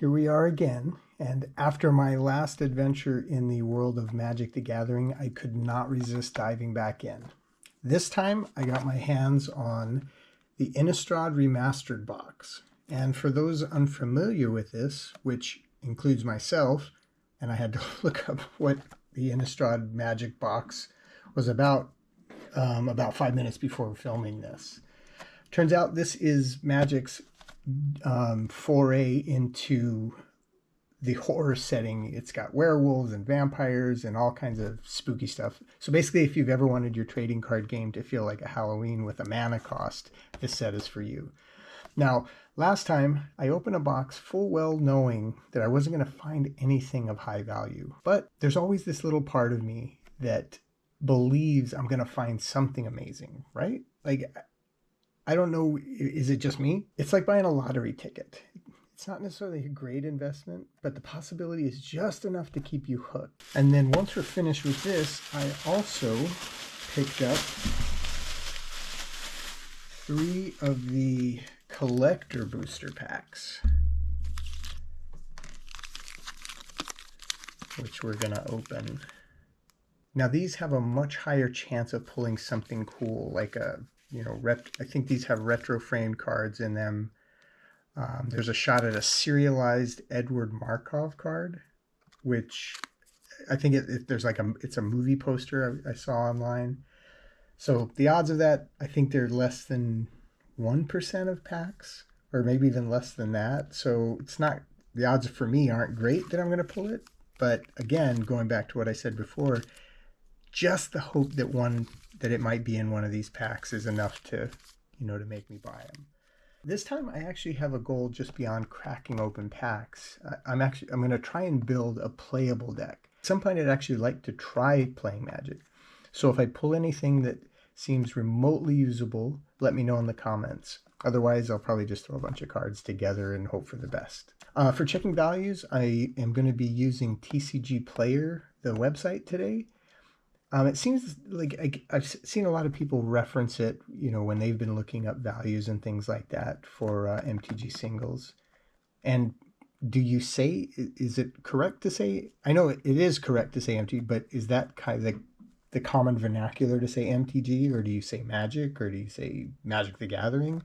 here we are again, and after my last adventure in the world of Magic the Gathering, I could not resist diving back in. This time, I got my hands on the Innistrad Remastered box. And for those unfamiliar with this, which includes myself, and I had to look up what the Innistrad Magic box was about 5 minutes before filming this. Turns out this is Magic's foray into the horror setting. It's got werewolves and vampires and all kinds of spooky stuff. So basically, if you've ever wanted your trading card game to feel like a Halloween with a mana cost, this set is for you. Now, last time I opened a box full well knowing that I wasn't going to find anything of high value. But there's always this little part of me that believes I'm going to find something amazing, right? Like, I don't know, is it just me? It's like buying a lottery ticket. It's not necessarily a great investment, but the possibility is just enough to keep you hooked. And then once we're finished with this, I also picked up 3 of the collector booster packs, which we're going to open. Now these have a much higher chance of pulling something cool, like a, I think these have retro framed cards in them. There's a shot at a serialized Edward Markov card, which I think it's a movie poster I saw online. So the odds of that, I think they're less than 1% of packs, or maybe even less than that. So it's not, the odds for me aren't great that I'm going to pull it. But again, going back to what I said before, just the hope that it might be in one of these packs is enough to, to make me buy them. This time I actually have a goal just beyond cracking open packs. I'm going to try and build a playable deck. At some point I'd actually like to try playing Magic. So if I pull anything that seems remotely usable, let me know in the comments. Otherwise, I'll probably just throw a bunch of cards together and hope for the best. For checking values, I am going to be using TCG Player, the website, today. It seems like I've seen a lot of people reference it, when they've been looking up values and things like that for MTG singles. And do you say, is it correct to say, I know it is correct to say MTG, but is that kind of the common vernacular to say MTG, or do you say Magic, or do you say Magic the Gathering?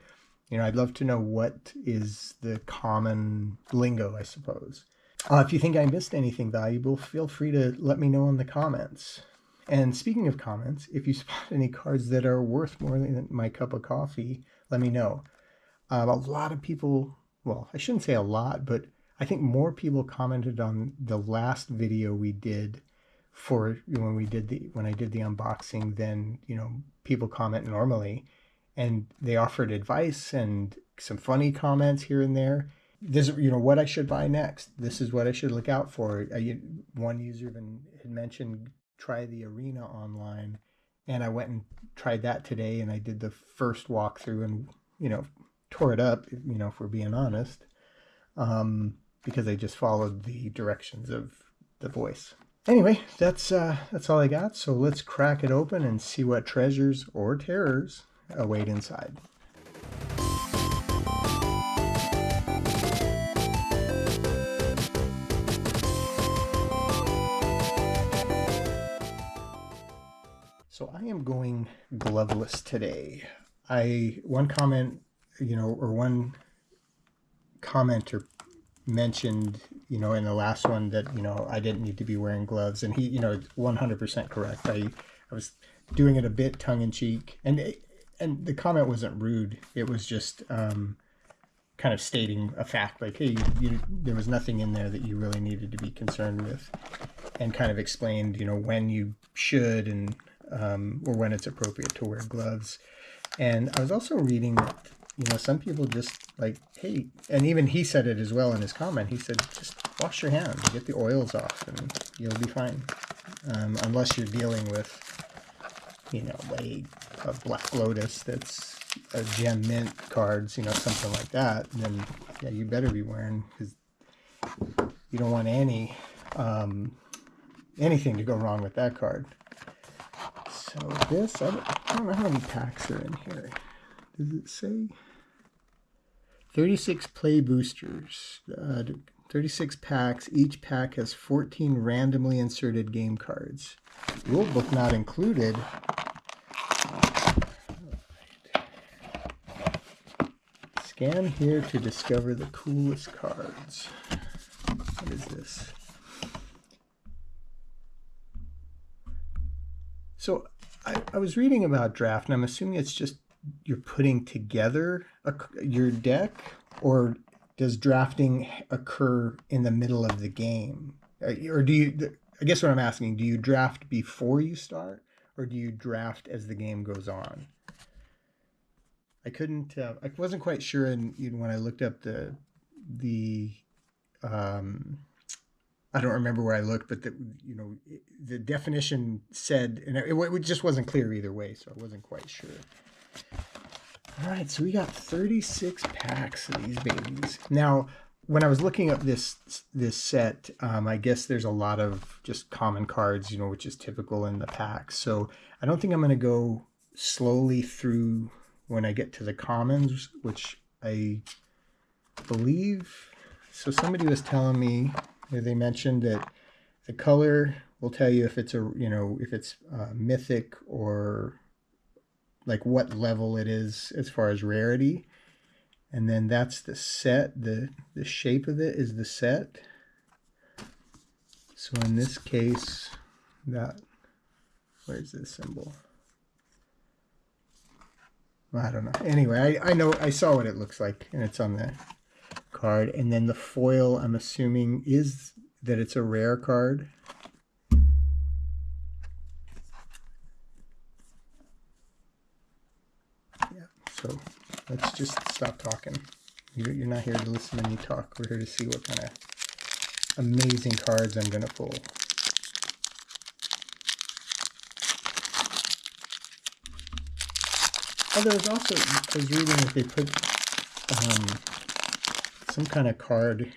I'd love to know what is the common lingo, I suppose. If you think I missed anything valuable, feel free to let me know in the comments. And speaking of comments, if you spot any cards that are worth more than my cup of coffee, let me know. A lot of people, well, I shouldn't say a lot, but I think more people commented on the last video we did for when I did the unboxing than people comment normally, and they offered advice and some funny comments here and there. This, what I should buy next. This is what I should look out for. One user even had mentioned try the arena online, and I went and tried that today, and I did the first walkthrough and tore it up, if we're being honest, because I just followed the directions of the voice. Anyway, that's all I got, so let's crack it open and see what treasures or terrors await inside. So I am going gloveless today. One comment, or one commenter mentioned, in the last one that, I didn't need to be wearing gloves, and he, 100% correct. I was doing it a bit tongue-in-cheek, and the comment wasn't rude. It was just kind of stating a fact, like, hey, there was nothing in there that you really needed to be concerned with, and kind of explained, when you should and or when it's appropriate to wear gloves. And I was also reading that, some people just like, hey, and even he said it as well in his comment. He said, just wash your hands, get the oils off, and you'll be fine. Unless you're dealing with, a Black Lotus that's a gem mint cards, something like that, then yeah, you better be wearing, because you don't want anything to go wrong with that card. So this, I don't know how many packs are in here. Does it say? 36 play boosters. 36 packs. Each pack has 14 randomly inserted game cards. Rulebook not included. Scan here to discover the coolest cards. What is this? So I was reading about draft, and I'm assuming it's just you're putting together your deck, or does drafting occur in the middle of the game? Or do you, I guess what I'm asking, do you draft before you start, or do you draft as the game goes on? I couldn't, I wasn't quite sure, and when I looked up the I don't remember where I looked, but the definition said, and it just wasn't clear either way, so I wasn't quite sure. All right, so we got 36 packs of these babies. Now, when I was looking up this set, I guess there's a lot of just common cards, which is typical in the packs. So I don't think I'm going to go slowly through when I get to the commons, which I believe. So somebody was telling me, they mentioned that the color will tell you if it's if it's mythic, or like what level it is as far as rarity. And then that's the set, the shape of it is the set. So in this case, where's this symbol? Well, I don't know. Anyway, I saw what it looks like, and it's on the card. And then the foil, I'm assuming, is that it's a rare card. Yeah, so let's just stop talking. You're not here to listen to me talk. We're here to see what kind of amazing cards I'm going to pull. Oh, there was also, I was reading that they put some kind of card,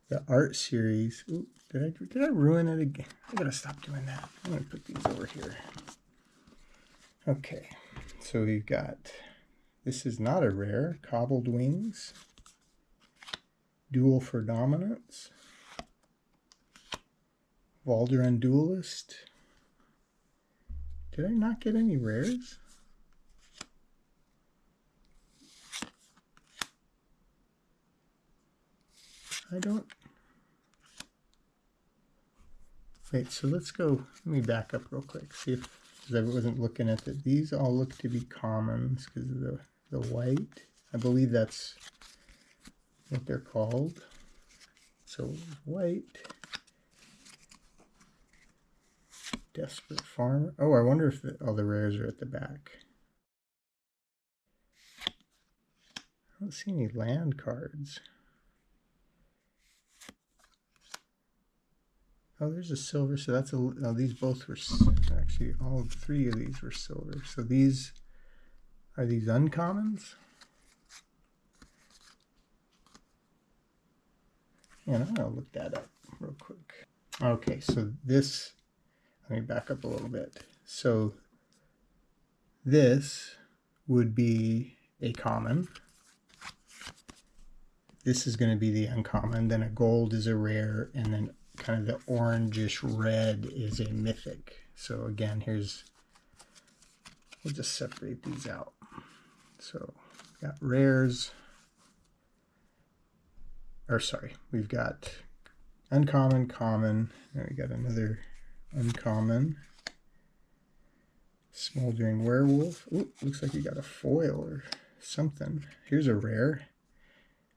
the art series. Ooh, did I ruin it again? I gotta stop doing that. I'm gonna put these over here. Okay, so we've got, this is not a rare, Cobbled Wings, Duel for Dominance, Valderan Duelist. Did I not get any rares? I don't. Wait, so let's go, let me back up real quick, see if, because I wasn't looking at it. These all look to be commons because of the white. I believe that's what they're called. So white. Desperate Farmer. Oh, I wonder if all the rares are at the back. I don't see any land cards. Oh, there's a silver. So that's oh, these both were, actually all three of these were silver. So these are these uncommons. And I'm gonna look that up real quick. Okay, so this, let me back up a little bit. So this would be a common. This is going to be the uncommon. Then a gold is a rare, and then kind of the orangish red is a mythic. So again, we'll just separate these out. So we've got rares, or sorry, we've got uncommon, common, and we got another uncommon. Smoldering Werewolf. Ooh, looks like you got a foil or something. Here's a rare.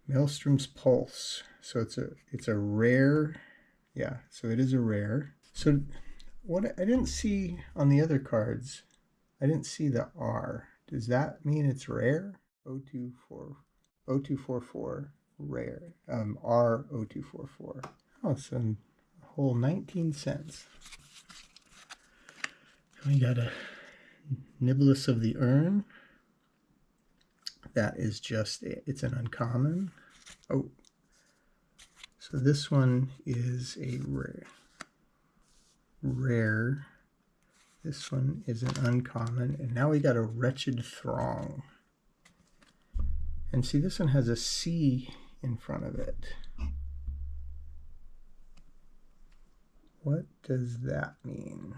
Maelstrom's Pulse. So it's a rare. Yeah, so it is a rare. So what I didn't see on the other cards, I didn't see the R. Does that mean it's rare? 0244 rare. R0244. Oh, so a whole 19 cents. We got a Niblis of the Urn. That is just, it's an uncommon. Oh, so this one is a rare. This one is an uncommon. And now we got a Wretched Throng. And see, this one has a C in front of it. What does that mean?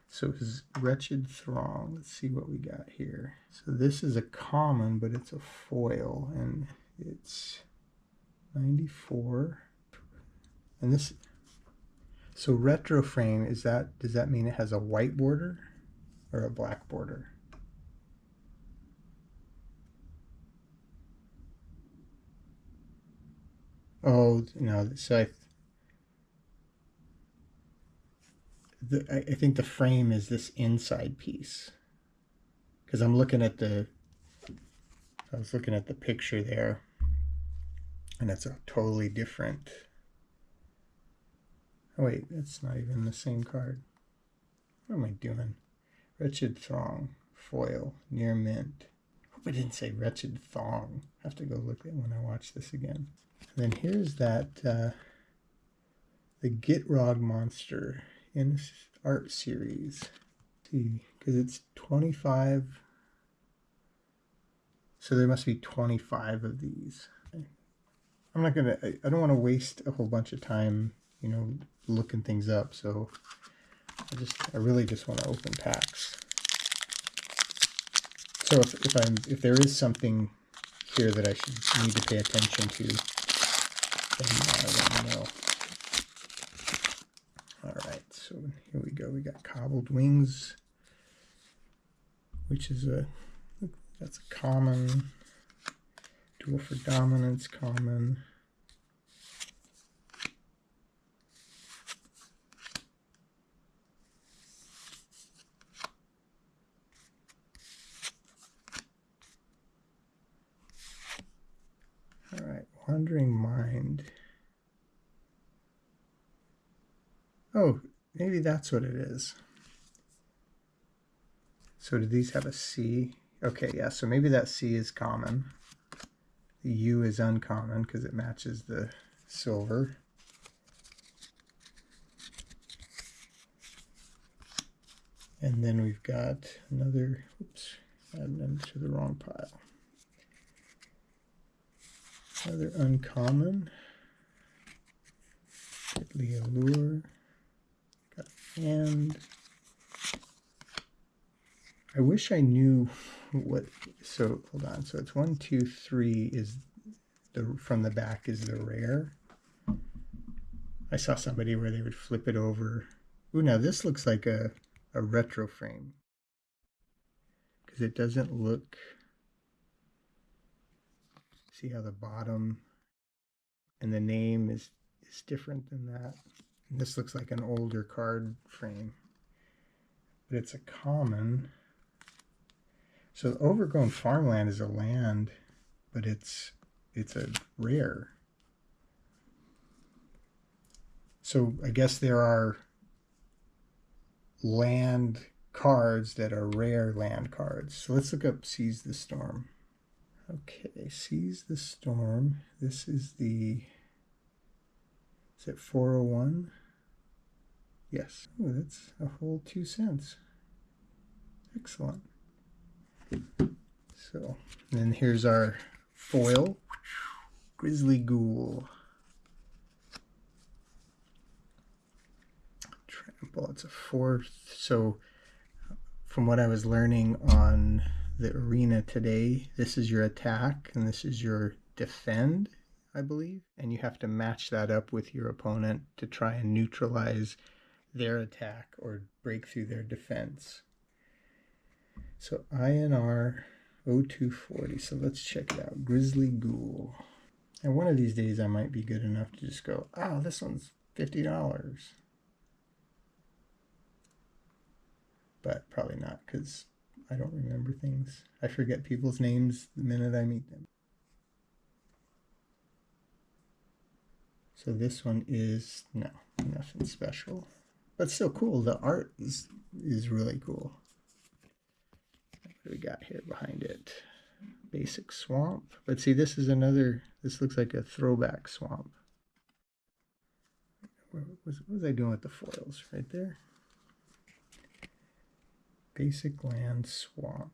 So is Wretched Throng. Let's see what we got here. So this is a common, but it's a foil, and it's 94. And this, so retro frame, does that mean it has a white border or a black border? Oh no, so I think the frame is this inside piece, because I was looking at the picture there, and it's a totally different. Oh wait, that's not even the same card. What am I doing? Wretched Throng, foil, near mint. Hope I didn't say Wretched Thong. I have to go look at it when I watch this again. And then here's that, the Gitrog monster in art series. Let's see, because it's 25. So there must be 25 of these. I'm not gonna, I don't want to waste a whole bunch of time, you know, looking things up. So I really just want to open packs. So if there is something here that I should need to pay attention to, then let me know. All right, so here we go. We got Cobbled Wings, which is that's a common. Duel for Dominance, common. All right, Wandering Mind. Oh, maybe that's what it is. So do these have a C? Okay, yeah, so maybe that C is common. The U is uncommon because it matches the silver. And then we've got another, oops, adding them to the wrong pile. Another uncommon. Deadly Allure. Got Hand. I wish I knew what, so hold on. So it's 1, 2, 3 is from the back is the rare. I saw somebody where they would flip it over. Ooh, now this looks like a retro frame, because it doesn't look, see how the bottom and the name is different than that. And this looks like an older card frame, but it's a common. So Overgrown Farmland is a land, but it's a rare. So I guess there are land cards that are rare land cards. So let's look up Seize the Storm. Okay, Seize the Storm. This is is it 401? Yes. Oh, that's a whole 2 cents. Excellent. So then here's our foil, Grizzly Ghoul. Trample, it's a 4th. So from what I was learning on the arena today, this is your attack and this is your defend, I believe. And you have to match that up with your opponent to try and neutralize their attack or break through their defense. So INR 0240. So let's check it out. Grizzly Ghoul. And one of these days I might be good enough to just go, oh, this one's $50. But probably not, because I don't remember things. I forget people's names the minute I meet them. So this one is, no, nothing special. But still cool. The art is really cool. What do we got here behind it? Basic Swamp. But see, this is another, this looks like a throwback swamp. What was I doing with the foils? Right there. Basic Land Swamp.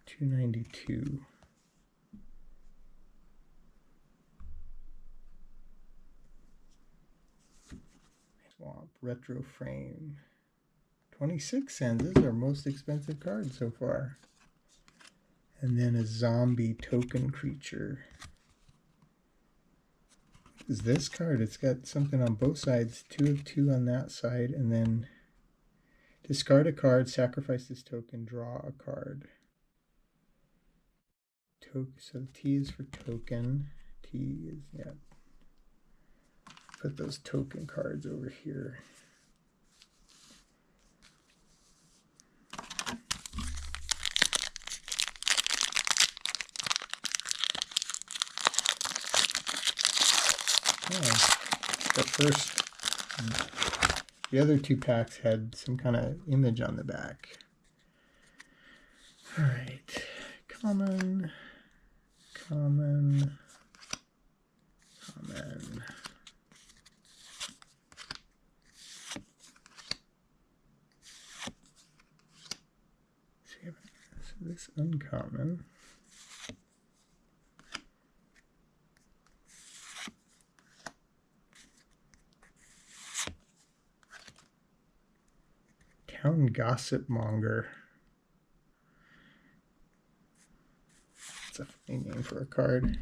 292. retro frame. 26 cents. This is our most expensive card so far. And then a zombie token creature. What is this card? It's got something on both sides. 2 of 2 on that side. And then discard a card, sacrifice this token, draw a card. So T is for token. T is, yeah. Put those token cards over here. The other 2 packs had some kind of image on the back. All right, common. So this uncommon. Town Gossip Monger. That's a funny name for a card.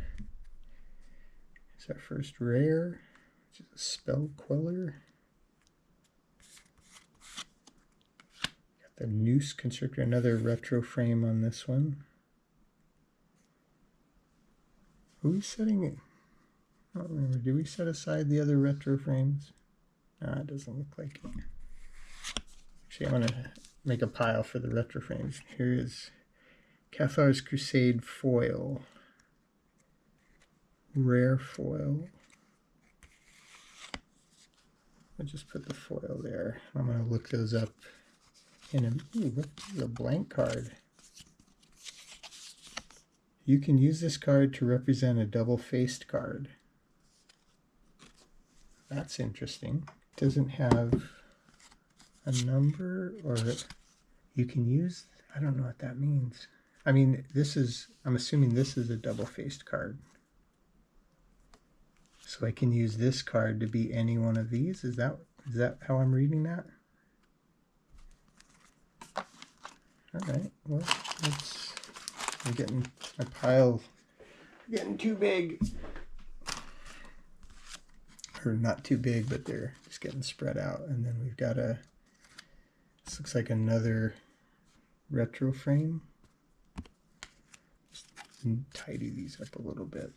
It's our first rare, which is a Spell Queller. Got the Noose Constrictor, another retro frame on this one. Are we setting it? I don't remember. Do we set aside the other retro frames? No, it doesn't look like it. Actually, I'm going to make a pile for the retro frames. Here is Cathar's Crusade foil. Rare foil. I'll just put the foil there. I'm going to look those up in a... Ooh, this is a blank card. You can use this card to represent a double-faced card. That's interesting. It doesn't have a number, or you can use, I don't know what that means. I mean, this is, I'm assuming this is a double-faced card. So I can use this card to be any one of these. Is that how I'm reading that? All right, well, I'm getting a pile, getting too big. Or not too big, but they're just getting spread out. And then we've got a, this looks like another retro frame. Just tidy these up a little bit.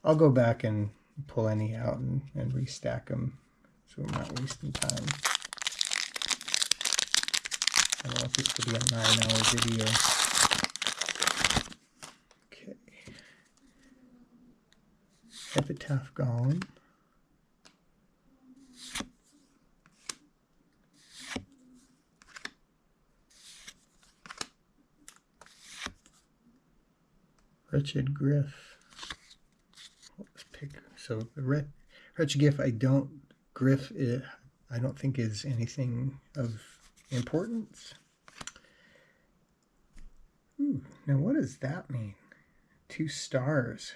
I'll go back and pull any out and restack them so we're not wasting time. I don't know if this could be a 9-hour video. Okay. Epitaph Golem. Wretched Griff. Let's pick. So the Wretched Griff, Griff, I don't think is anything of importance. Ooh, now what does that mean? 2 stars.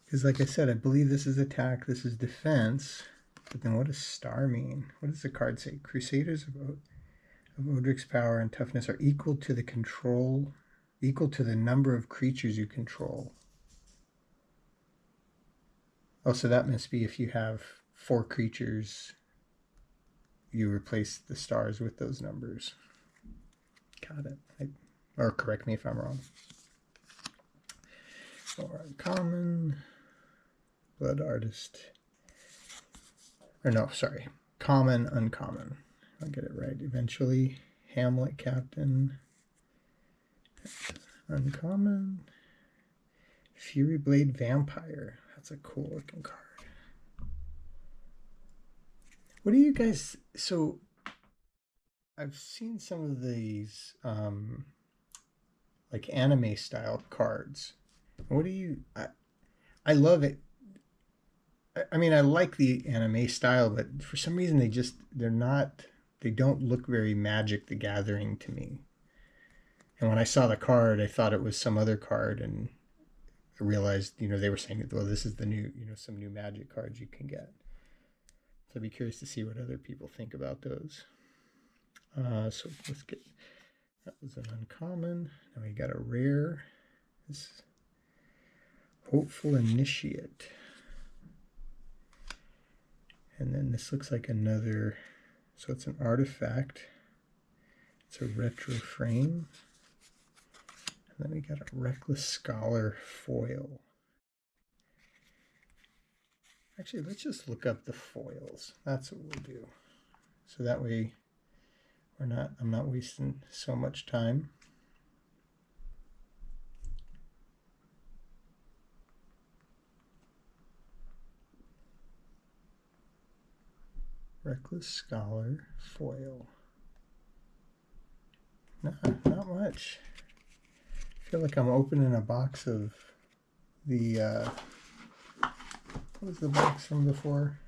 Because like I said, I believe this is attack, this is defense. But then what does star mean? What does the card say? Crusaders of Odric's power and toughness are equal to the number of creatures you control. Oh, so that must be if you have 4 creatures, you replace the stars with those numbers. Got it. Or correct me if I'm wrong. Or uncommon, Blood Artist. Or no, sorry. Common, uncommon. I'll get it right eventually. Hamlet Captain. Uncommon. Fury Blade Vampire. That's a cool looking card. What do you guys... So, I've seen some of these, like anime style cards. What do you... I love it. I mean, I like the anime style, but for some reason they don't look very Magic the Gathering to me. And when I saw the card, I thought it was some other card, and I realized, they were saying, well, this is the new, some new Magic cards you can get. So I'd be curious to see what other people think about those. So let's get, that was an uncommon. Now we got a rare. This Hopeful Initiate. And then this looks like another, so it's an artifact. It's a retro frame. And then we got a Reckless Scholar foil. Actually, let's just look up the foils. That's what we'll do. So that way I'm not wasting so much time. Reckless Scholar foil. Not much. I feel like I'm opening a box of the what was the box from before?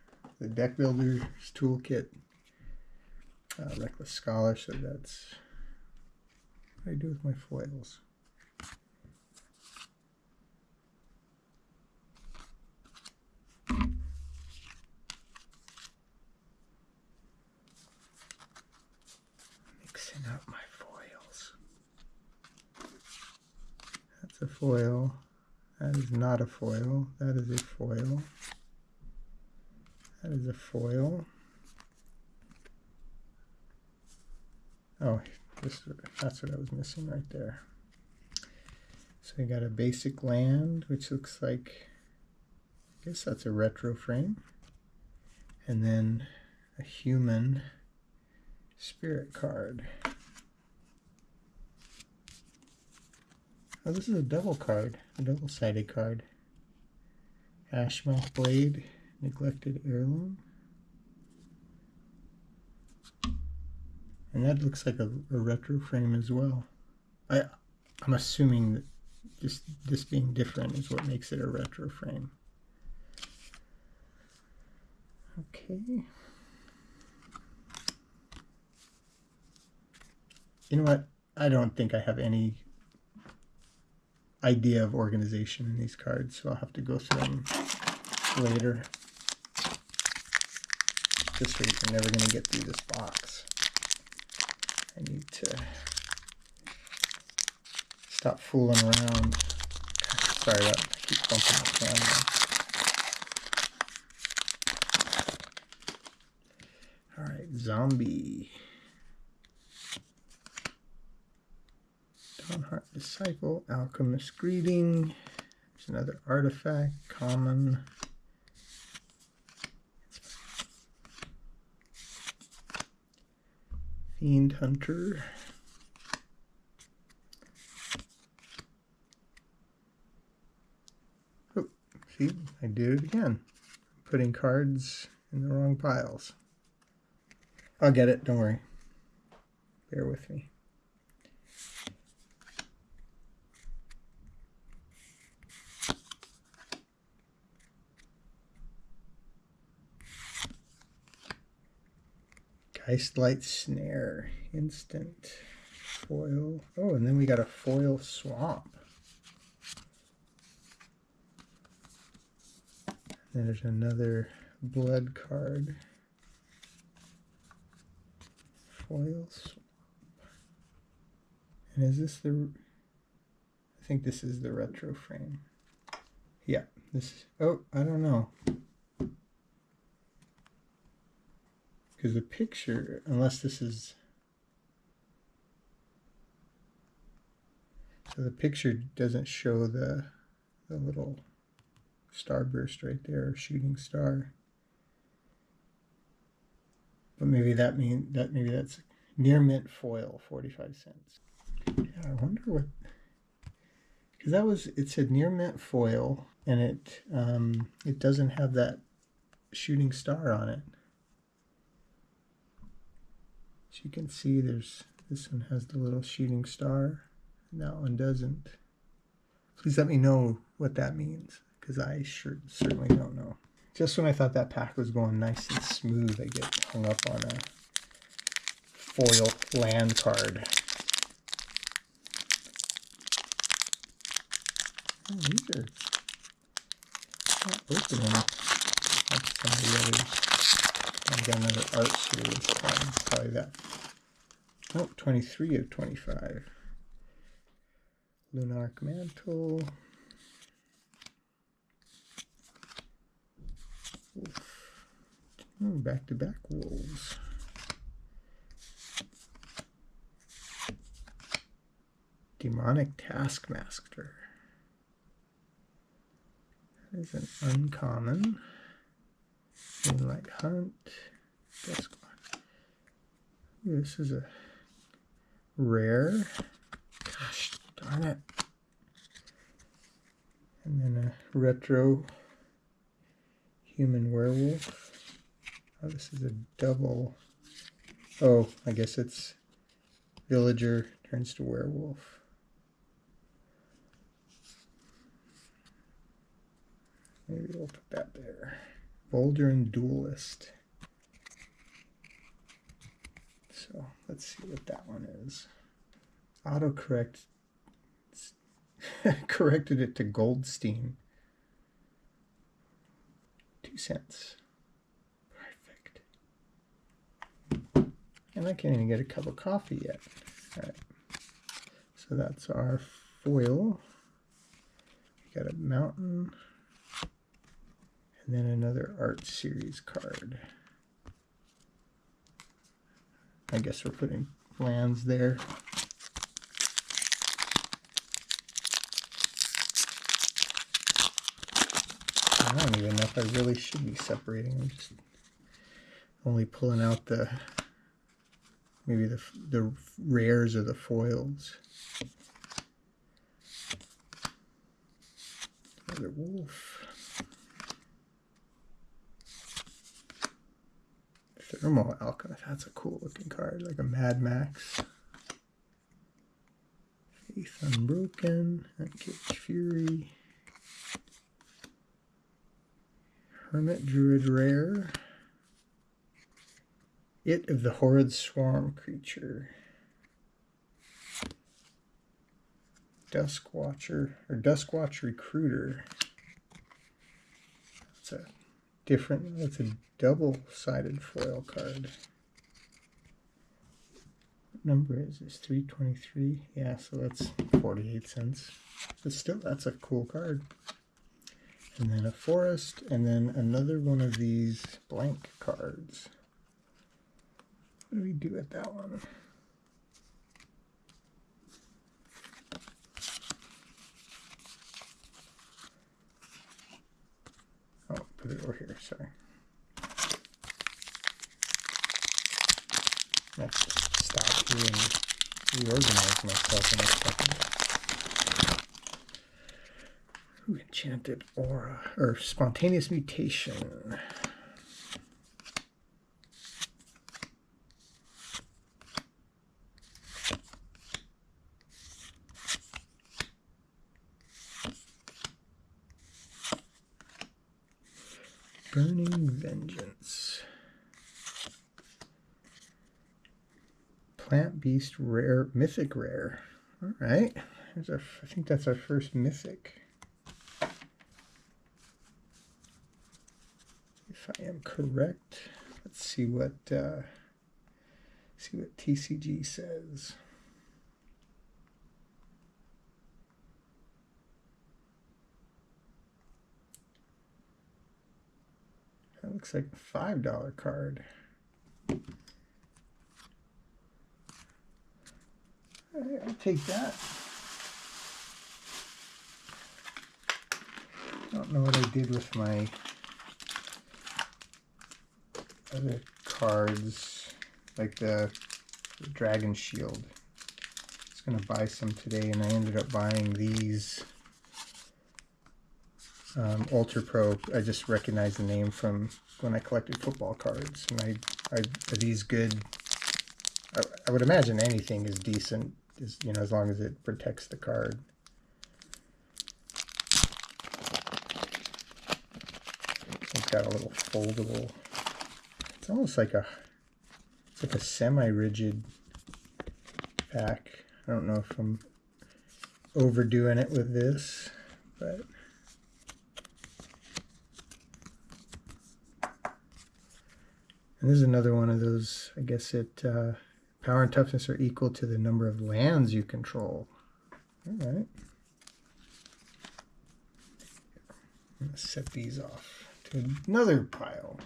The Deck Builder's Toolkit. Reckless Scholar, so that's what do I do with my foils? Mixing up my foils. That's a foil. That is not a foil. That is a foil. That is a foil. Oh, that's what I was missing right there. So we got a basic land, which looks like, I guess that's a retro frame. And then a human spirit card. Oh, this is a double card, a double-sided card. Ashmouth Blade, Neglected Heirloom. And that looks like a retro frame as well. I'm assuming that just this being different is what makes it a retro frame. Okay. You know what? I don't think I have any idea of organization in these cards, so I'll have to go through them later. This way you're never going to get through this box. I need to stop fooling around. Sorry about that. I keep bumping the camera. Alright, Zombie. Dawnheart Disciple, Alchemist Greeting. There's another artifact, common. Fiend Hunter. Oh, see, I did it again. Putting cards in the wrong piles. I'll get it, don't worry. Bear with me. Geistlight Snare, instant foil. Oh, and then we got a foil Swamp. And there's another blood card. Foil Swamp. And is this the... I think this is the retro frame. Yeah, this is... Oh, I don't know. Because the picture, unless this is, so the picture doesn't show the little starburst right there, shooting star. But maybe that maybe that's near mint foil, 45 cents. Yeah, I wonder what, because it said near mint foil, and it doesn't have that shooting star on it. As you can see, this one has the little shooting star, and that one doesn't. Please let me know what that means, because I certainly don't know. Just when I thought that pack was going nice and smooth, I get hung up on a foil land card. Oh, these are not opening like some of the others. I've got another art series card, probably that. Oh, 23 of 25. Lunarch Mantle. Oh, back-to-back wolves. Demonic Taskmaster. That is an uncommon. Moonlight Hunt. Desk one. Ooh, this is a rare. Gosh darn it. And then a retro human werewolf. Oh, this is a double. Oh, I guess it's villager turns to werewolf. Maybe we'll put that there. Voldrin Duelist. So let's see what that one is. Autocorrect corrected it to Goldstein. 2 cents. Perfect. And I can't even get a cup of coffee yet. All right. So that's our foil. We got a mountain. And then another art series card. I guess we're putting lands there. I don't even know if I really should be separating. I'm just only pulling out the maybe the rares or the foils. Another wolf. Thermal Alchemist. That's a cool looking card, like a Mad Max. Faith Unbroken. Uncaged Fury. Hermit Druid Rare. It of the Horrid Swarm creature. Duskwatcher, or Duskwatch Recruiter. That's a different, that's a double-sided foil card. What number is this? 323? Yeah, so that's 48 cents. But still, that's a cool card. And then a forest, and then another one of these blank cards. What do we do with that one? Oh, put it over here, sorry. I have to stop here and reorganize myself in a second. Ooh, Enchanted Aura, or Spontaneous Mutation. Burning Vengeance. Plant Beast Rare, Mythic Rare. All right, I think that's our first Mythic. If I am correct, let's see what TCG says. That looks like a $5 card. All right, I'll take that. I don't know what I did with my other cards, like the Dragon Shield. I was going to buy some today, and I ended up buying these Ultra Pro. I just recognized the name from when I collected football cards. And are these good? I would imagine anything is decent, as long as it protects the card. It's got a little foldable. It's almost like a semi-rigid pack. I don't know if I'm overdoing it with this, but And this is another one of those, I guess power and toughness are equal to the number of lands you control. All right. I'm going to set these off to another pile.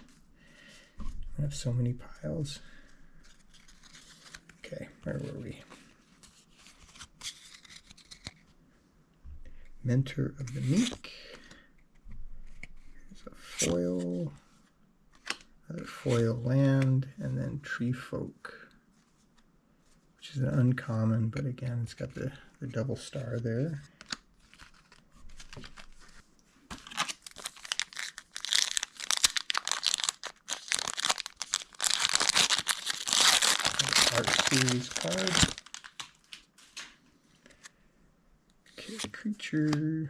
I have so many piles. Okay, where were we? Mentor of the Meek. Here's a foil. Another foil land, and then Tree Folk, which is an uncommon, but again, it's got the double star there. Art series card. Okay, creature.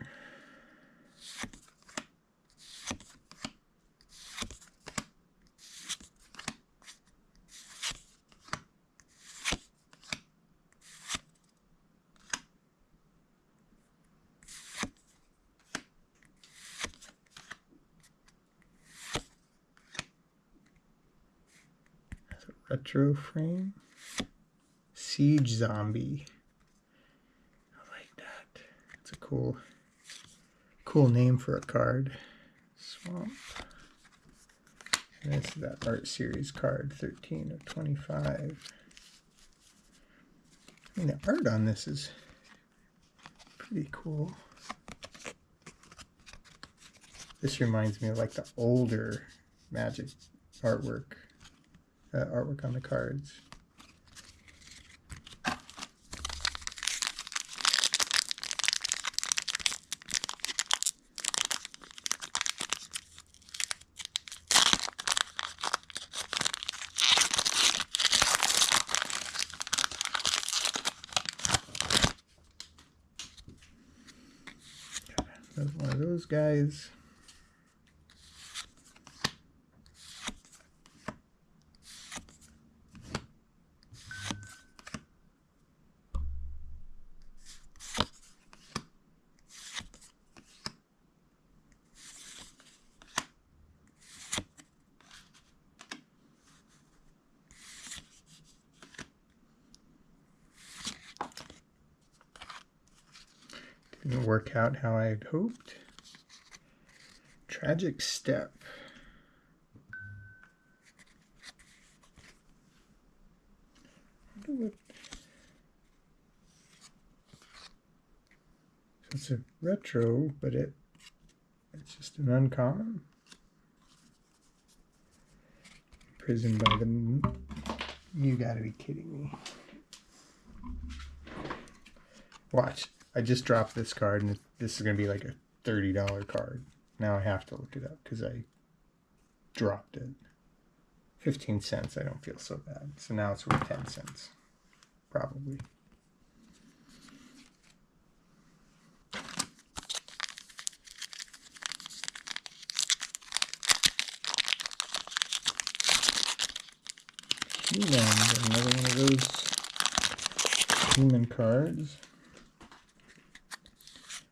Retro frame. Siege Zombie. I like that. It's a cool name for a card. Swamp. And this is that art series card, 13 of 25. I mean, the art on this is pretty cool. This reminds me of like the older Magic artwork on the cards. Another one of those guys. Didn't work out how I had hoped. Tragic Step. So it's a retro, but it's just an uncommon. Imprisoned by the Moon. You gotta be kidding me. Watch. I just dropped this card, and this is going to be like a $30 card. Now I have to look it up because I dropped it. 15 cents, I don't feel so bad. So now it's worth 10 cents, probably. Human, another one of those human cards.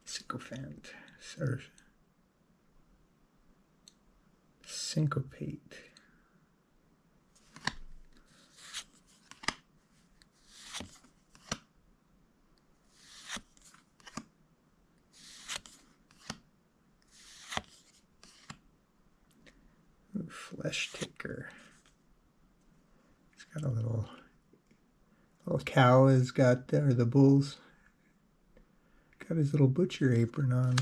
Sycophant, or Syncopate. Ooh, Flesh Taker. It's got a little cow has got, or the bull's got his little butcher apron on.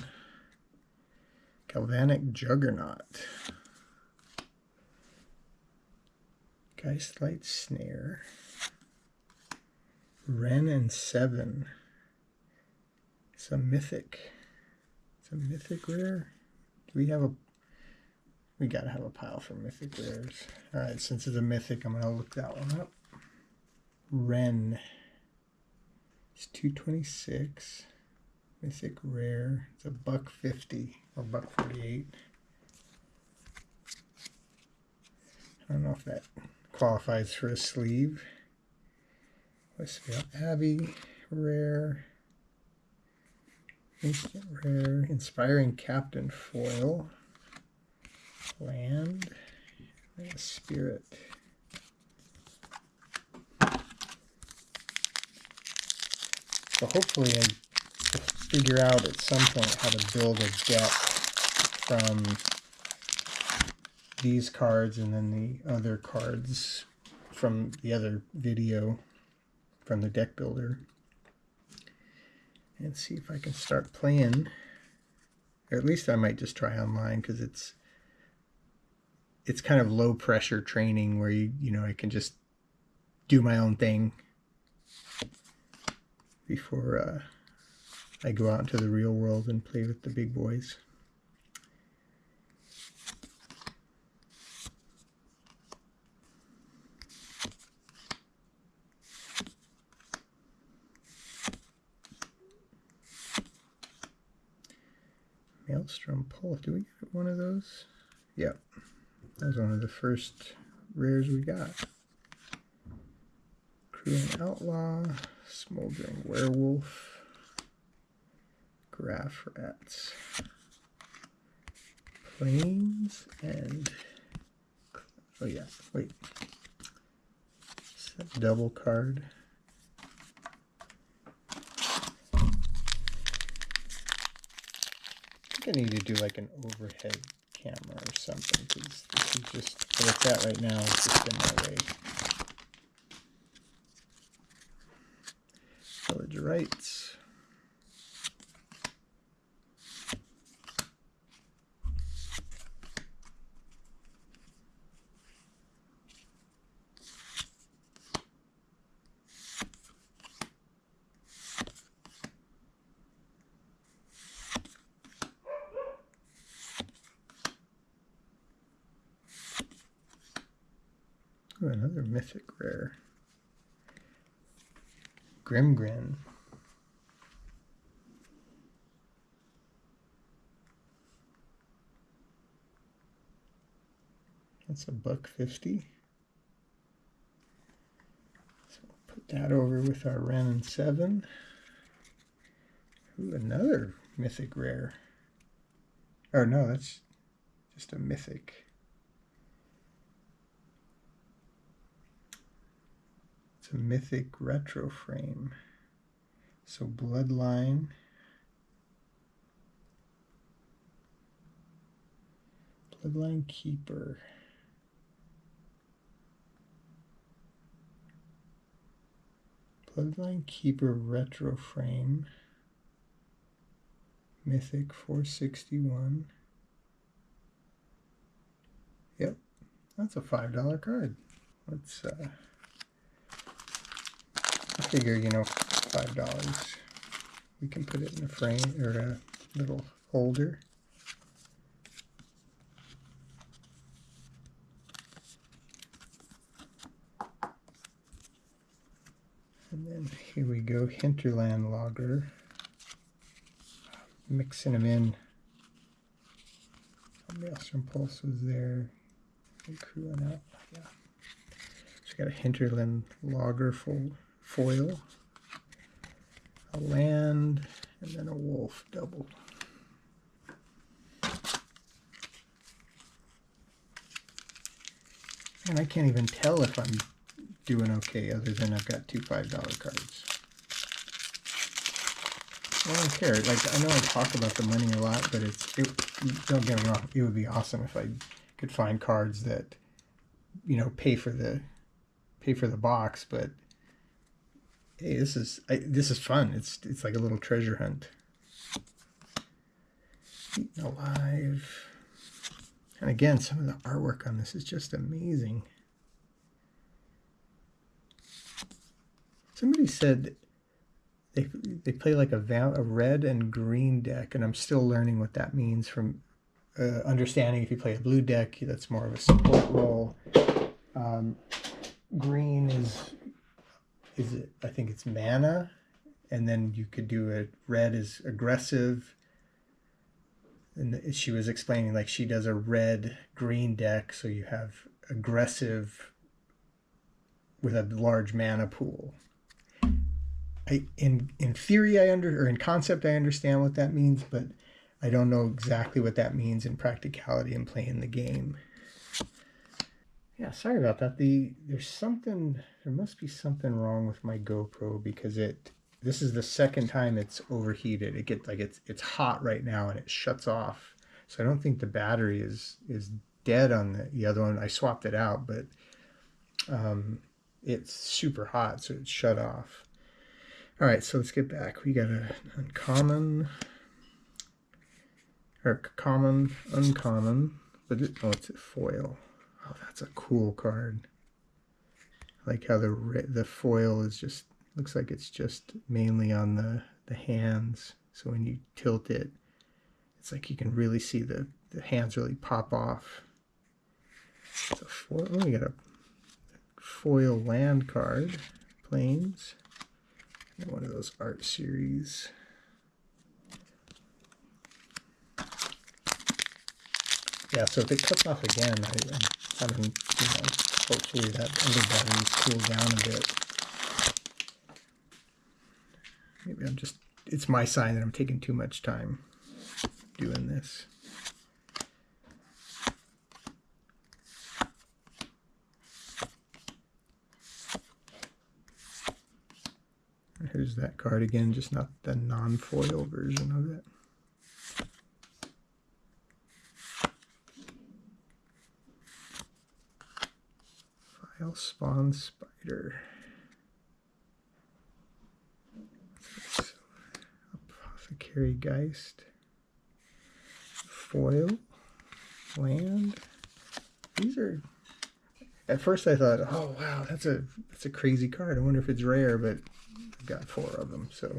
Galvanic Juggernaut. Geistlight Snare. Wren and Seven. It's a mythic. It's a mythic rare. Do we have a... We gotta have a pile for mythic rares. Alright, since it's a mythic, I'm gonna look that one up. Wren. It's 226. Mythic rare. It's a $1.50 or $1.48. I don't know if that qualifies for a sleeve. Westvale Abbey rare. Instant rare. Inspiring Captain foil. Land. And a Spirit. So hopefully I figure out at some point how to build a deck from these cards and then the other cards from the other video from the deck builder, and see if I can start playing. Or at least I might just try online, because it's kind of low pressure training where you know I can just do my own thing before I go out into the real world and play with the big boys. Maelstrom Pulse. Do we get one of those? Yep. That was one of the first rares we got. Crewing Outlaw, Smoldering Werewolf, Graph Rats, Plains, and... oh yeah, wait. It's that double card. I need to do like an overhead camera or something, because this is just where it's at right now. It's just in my way. Village Rights. Ooh, another mythic rare. Grimgrin. That's $1.50. So we'll put that over with our Ren and 7. Ooh, another mythic rare. Oh no, that's just a mythic. It's a mythic retro frame. So Bloodline. Bloodline Keeper. Bloodline Keeper retro frame. Mythic 461. Yep, that's a $5 card. Let's I figure, you know, $5. We can put it in a frame or a little holder. And then here we go, Hinterland Logger. Mixing them in. Maelstrom Pulse was there. And crewing out. Yeah. So we got a Hinterland Logger foil, a land, and then a wolf double. And I can't even tell if I'm doing okay other than I've got two $5 cards. I don't care. Like, I know I talk about the money a lot, but don't get me wrong, it would be awesome if I could find cards that, you know, pay for the box, but hey, this is fun. It's like a little treasure hunt. Eaten Alive. And again, some of the artwork on this is just amazing. Somebody said they play like a red and green deck, and I'm still learning what that means from understanding if you play a blue deck, that's more of a support role. Green is it? I think it's mana, and then you could do it. Red is aggressive, and she was explaining like she does a red-green deck, so you have aggressive with a large mana pool. In theory, in concept, I understand what that means, but I don't know exactly what that means in practicality and playing the game. Yeah, sorry about that. There must be something wrong with my GoPro, because this is the second time it's overheated. It gets like it's hot right now and it shuts off. So I don't think the battery is dead on the other one. I swapped it out, but it's super hot, so it's shut off. All right, so let's get back. We got an uncommon, or common, uncommon, but it's a foil. Oh, that's a cool card. I like how the foil is just, looks like it's just mainly on the hands. So when you tilt it, it's like you can really see the hands really pop off. It's a foil. Oh, we got a foil land card, planes. And one of those art series. Yeah, so if it cuts off again, I'm having, hopefully that other battery's cooled down a bit. Maybe I'm just, it's my sign that I'm taking too much time doing this. Here's that card again, just not the non-foil version of it. File Spawn Spider. Apothecary Geist. Foil. Land. These are... At first I thought, oh wow, that's a crazy card. I wonder if it's rare, but I've got 4 of them, so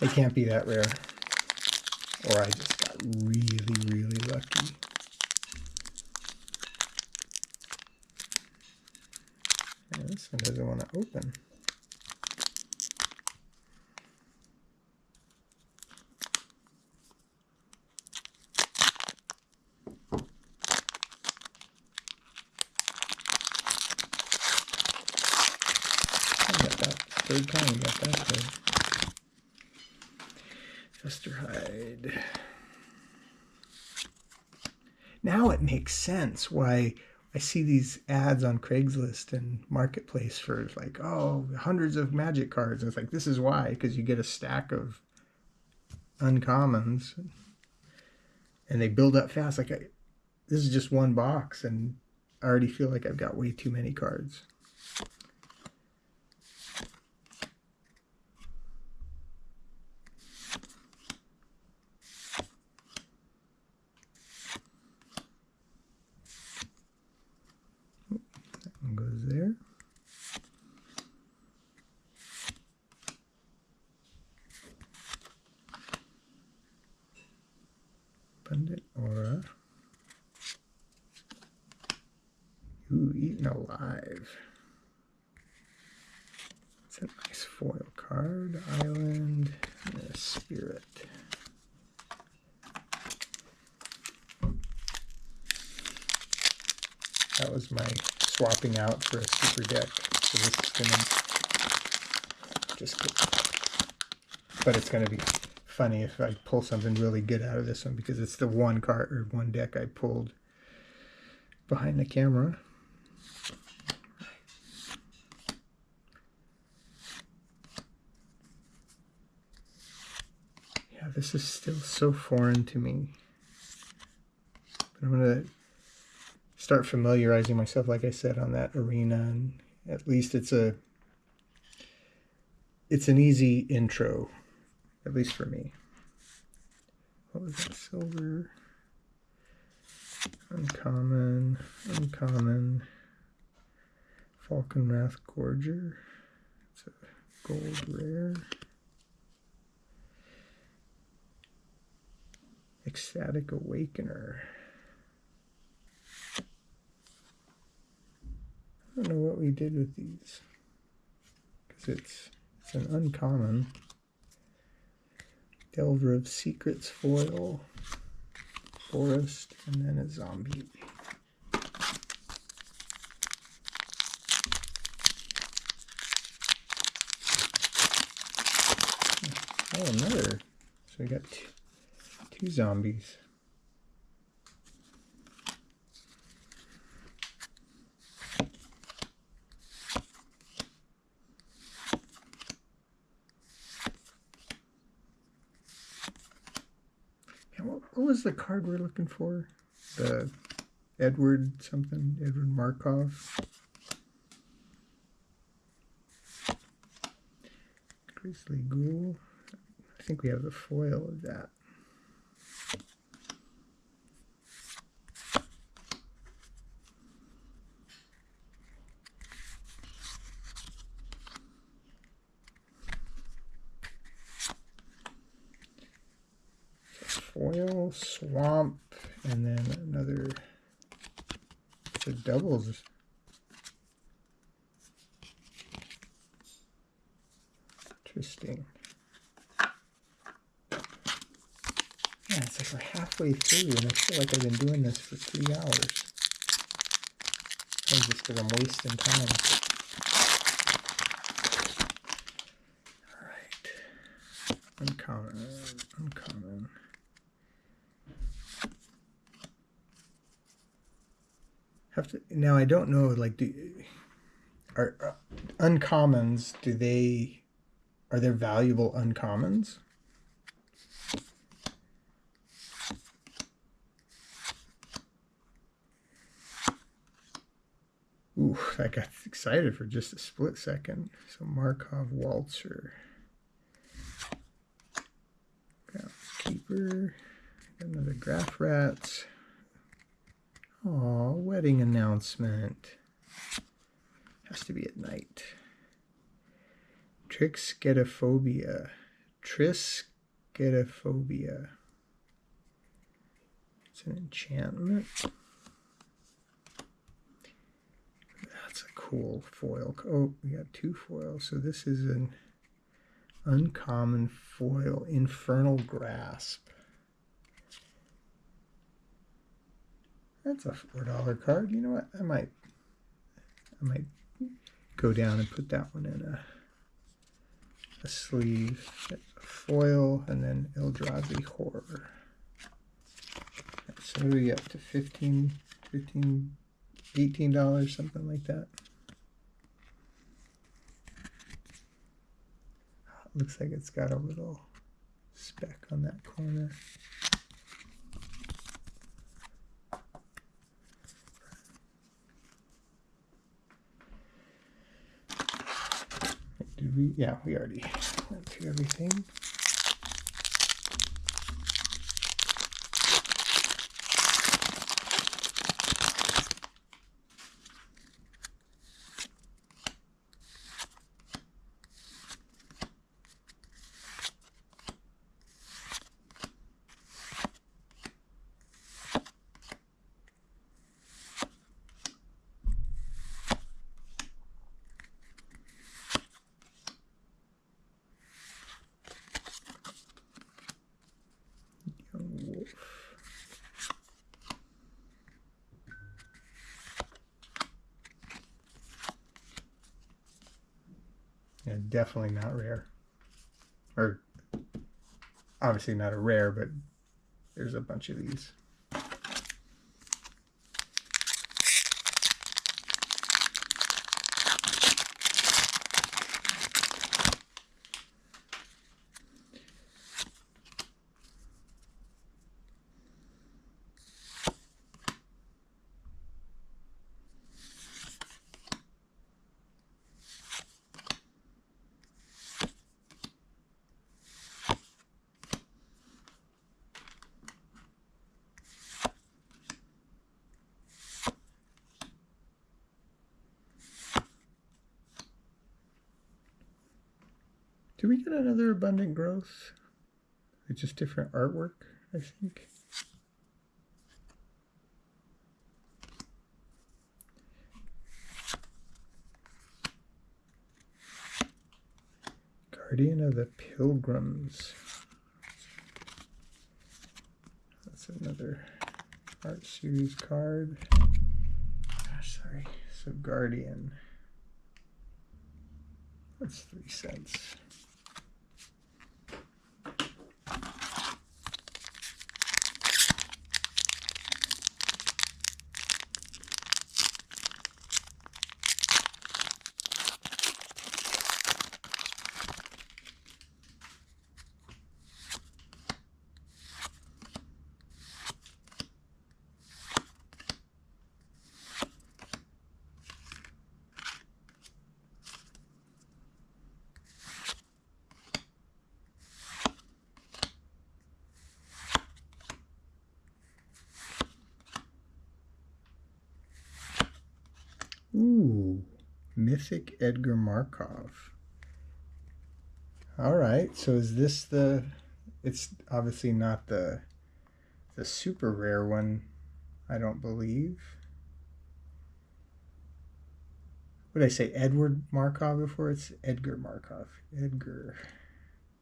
it can't be that rare. Or I just got really, really lucky. And this one doesn't want to open. Third time we got that good. Festerhide. Now it makes sense why I see these ads on Craigslist and Marketplace for like, oh, hundreds of magic cards. And it's like, this is why, because you get a stack of uncommons and they build up fast. Like, this is just one box and I already feel like I've got way too many cards. Goes there. Abundant Aura. Ooh, Eaten Alive. It's a nice foil card. Island and a Spirit. That was my swapping out for a super deck. So this is gonna just get, but it's gonna be funny if I pull something really good out of this one because it's the one card or one deck I pulled behind the camera. Yeah, this is still so foreign to me. But I'm gonna start familiarizing myself, like I said, on that arena, and at least it's an easy intro, at least for me. What was that? Silver, uncommon, Falcon Wrath Gorger. It's a gold rare. Ecstatic Awakener. I don't know what we did with these, because it's an uncommon. Delver of Secrets foil, forest, and then a zombie. Oh, another. So we got two zombies. was the card we're looking for? The Edward something, Edward Markov. Grizzly Ghoul. I think we have the foil of that. Foil, Swamp, and then another. The doubles. Interesting. Yeah, it's like we're halfway through, and I feel like I've been doing this for 3 hours. Just because I'm wasting time. All right. Uncommon. Uncommon. Now I don't know, like, are uncommons, are there valuable uncommons? Ooh, I got excited for just a split second. So Markov Waltzer. Keeper. Another Graph Rats. Oh, wedding announcement. Has to be at night. Trisketophobia. Trisketophobia. It's an enchantment. That's a cool foil. Oh, we got 2 foils. So this is an uncommon foil. Infernal Grasp. That's a $4 card. You know what? I might go down and put that one in a sleeve. A foil, and then Eldrazi Horror. So we up to $18, something like that. Looks like it's got a little speck on that corner. Yeah, we already went through everything. Yeah, definitely not rare. Or obviously not a rare, but there's a bunch of these. Do we get another Abundant Growth? It's just different artwork, I think. Guardian of the Pilgrims. That's another art series card. Gosh, sorry. So Guardian. That's 3 cents. Mythic Edgar Markov. All right, so is this the... It's obviously not the super rare one, I don't believe. What did I say? Edward Markov before? It's Edgar Markov.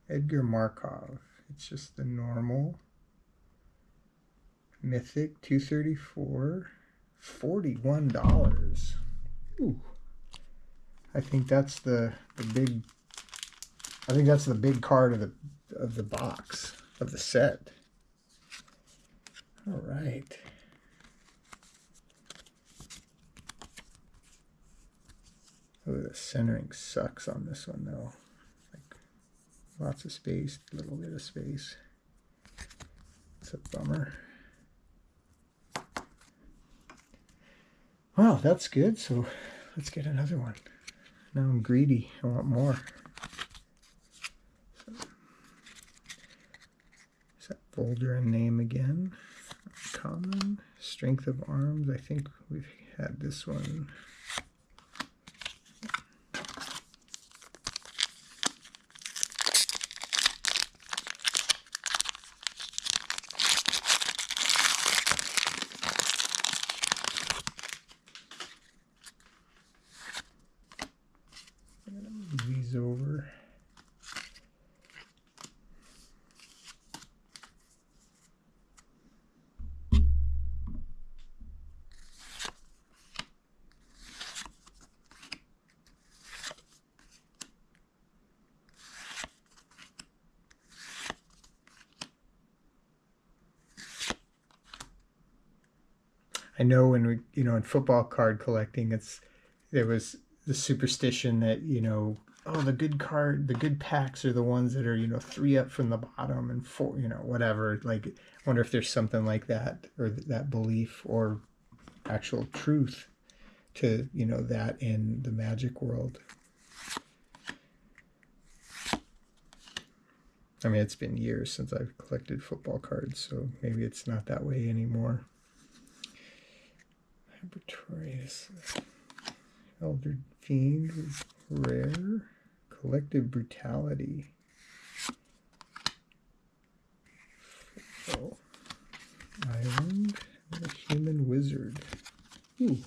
Edgar Markov. It's just the normal. Mythic, 234, $41. Ooh. I think that's the big... I think that's the big card of the box, of the set. All right. Oh, the centering sucks on this one though. Like lots of space, a little bit of space. It's a bummer. Well, that's good. So let's get another one. Now I'm greedy. I want more. So, is that folder and name again? Common. Strength of Arms. I think we've had this one. These over. I know when we, in football card collecting, there was the superstition that, oh, the good packs are the ones that are, 3 up from the bottom and 4, whatever. Like, I wonder if there's something like that, or that belief or actual truth to, that in the Magic world. I mean, it's been years since I've collected football cards, so maybe it's not that way anymore. Laboratorious. Elder Fiend is rare. Collective Brutality. Football. Island. The Human Wizard. Ooh.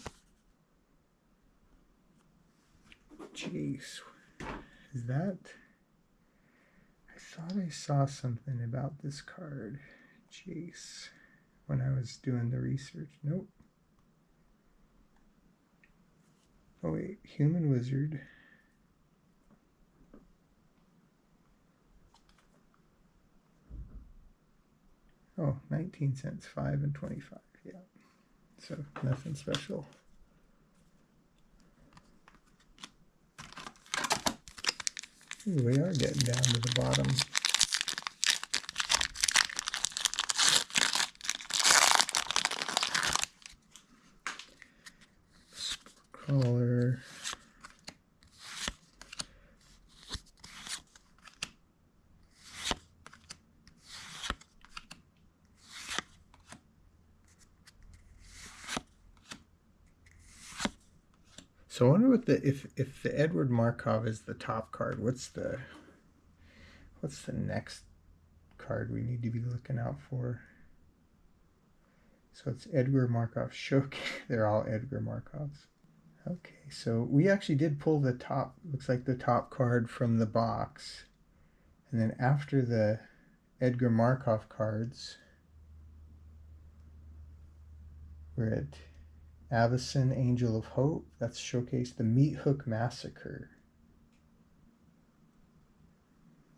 Jeez. Is that... I thought I saw something about this card. Jace. When I was doing the research. Nope. Oh wait, Human Wizard. Oh, 19 cents, 5 and 25, yeah. So nothing special. Ooh, we are getting down to the bottom. Crawler. So I wonder what if the Edward Markov is the top card, what's the next card we need to be looking out for? So it's Edgar Markov Showcase. They're all Edgar Markovs. Okay, so we actually did pull the top, looks like the top card from the box. And then after the Edgar Markov cards, we're at Avacyn, Angel of Hope. That's showcased. The Meat Hook Massacre.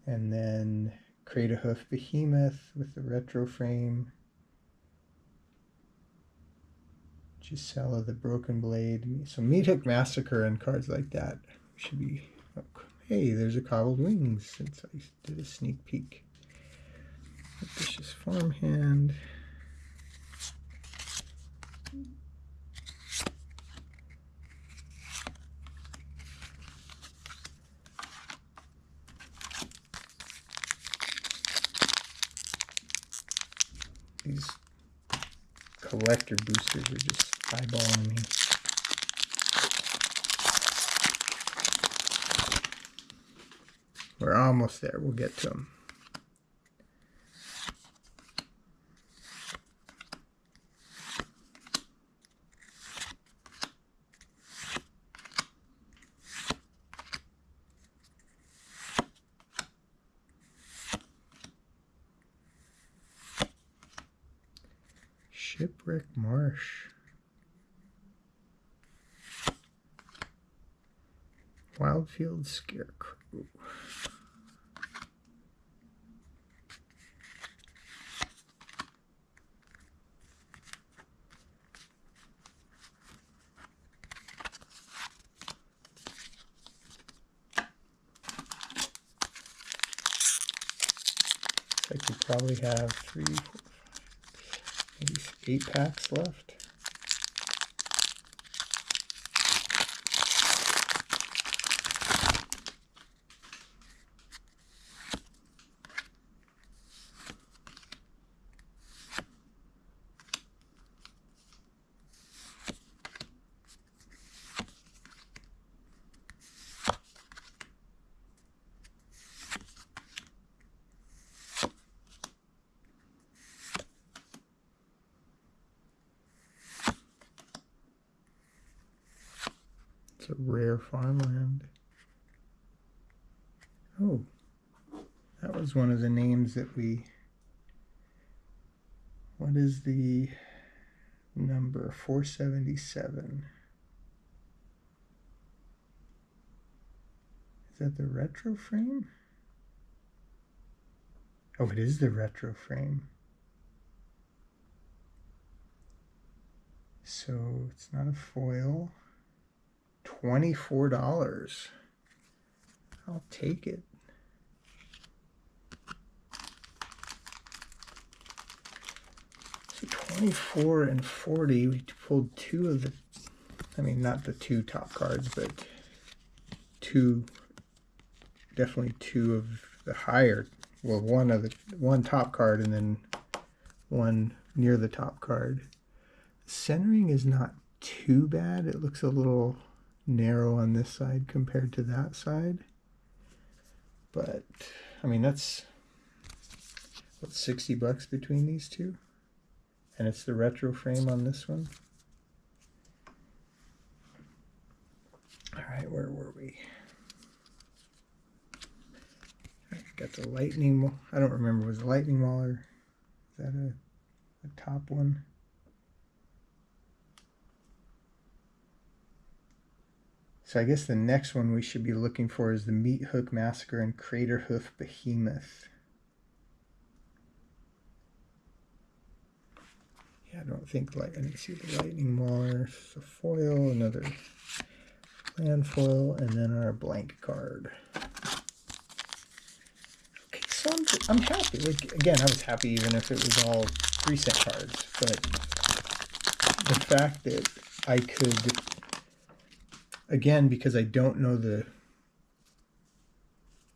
And then Craterhoof Behemoth with the retro frame. Gisela the Broken Blade. So Meat Hook Massacre and cards like that should be... Oh, hey, there's a Cobbled Wings since I did a sneak peek. Vicious Farmhand. These collector boosters are just eyeballing me. We're almost there. We'll get to them. Shipwreck Marsh. Wildfield Scarecrow. I could probably have 3, 4, 5, maybe 8 packs left. A rare farmland. Oh, that was one of the names that we... What is the number? 477. Is that the retro frame? Oh, it is the retro frame. So it's not a foil. $24. I'll take it. So 24 and 40, we pulled 2 of the, I mean, not the 2 top cards, but 2, definitely 2 of the higher, well, one top card and then 1 near the top card. Centering is not too bad. It looks a little narrow on this side compared to that side, but I mean, that's what, $60 between these two, and it's the retro frame on this one. All right, where were we? Got the lightning. I don't remember, was it lightning mauler? Is that a top one? So I guess the next one we should be looking for is the Meat Hook Massacre and Crater Hoof Behemoth. Yeah, I don't think, I didn't see the Lightning Mauler. It's a foil, another land foil, and then our blank card. Okay, so I'm happy. Like, again, I was happy even if it was all 3-cent cards, but the fact that I could... Again, because I don't know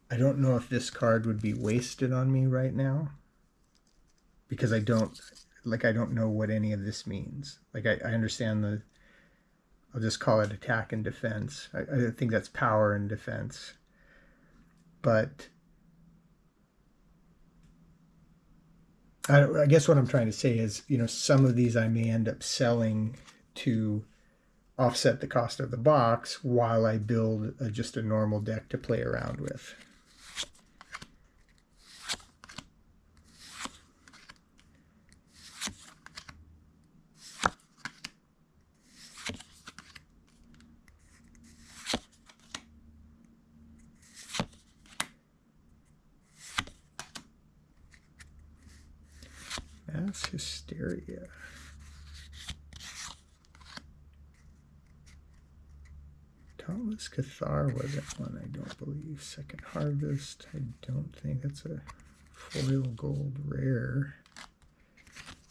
if this card would be wasted on me right now, because I don't know what any of this means. Like, I understand I'll just call it attack and defense. I think that's power and defense. But I guess what I'm trying to say is, you know, some of these I may end up selling to offset the cost of the box while I build just a normal deck to play around with. Mass Hysteria. Dauntless Cathar wasn't one, I don't believe. Second Harvest, I don't think that's a foil gold rare.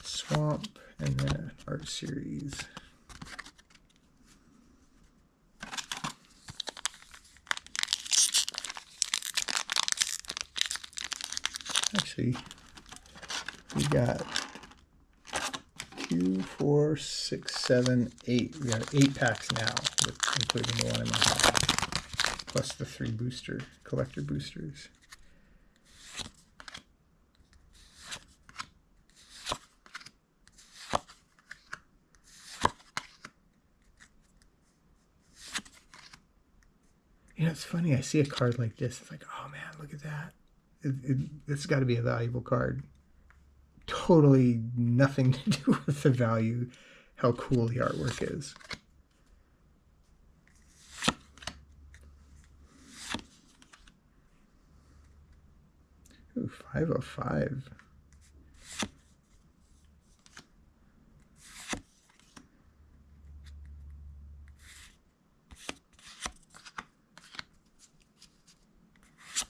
Swamp, and then an art series. Actually, we got 2, 4, 6, 7, 8. We got 8 packs now, including the one in my house. plus the 3 collector boosters. You know, it's funny, I see a card like this, it's like, oh man, look at that. It's got to be a valuable card. Totally nothing to do with the value, how cool the artwork is. Ooh, 505.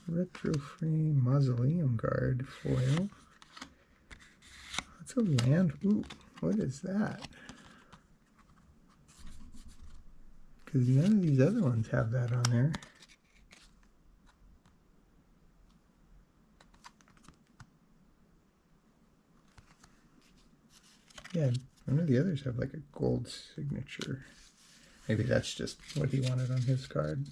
Retro frame mausoleum guard foil. That's a land. Ooh, what is that? Because none of these other ones have that on there. Yeah, none of the others have like a gold signature. Maybe that's just what he wanted on his card.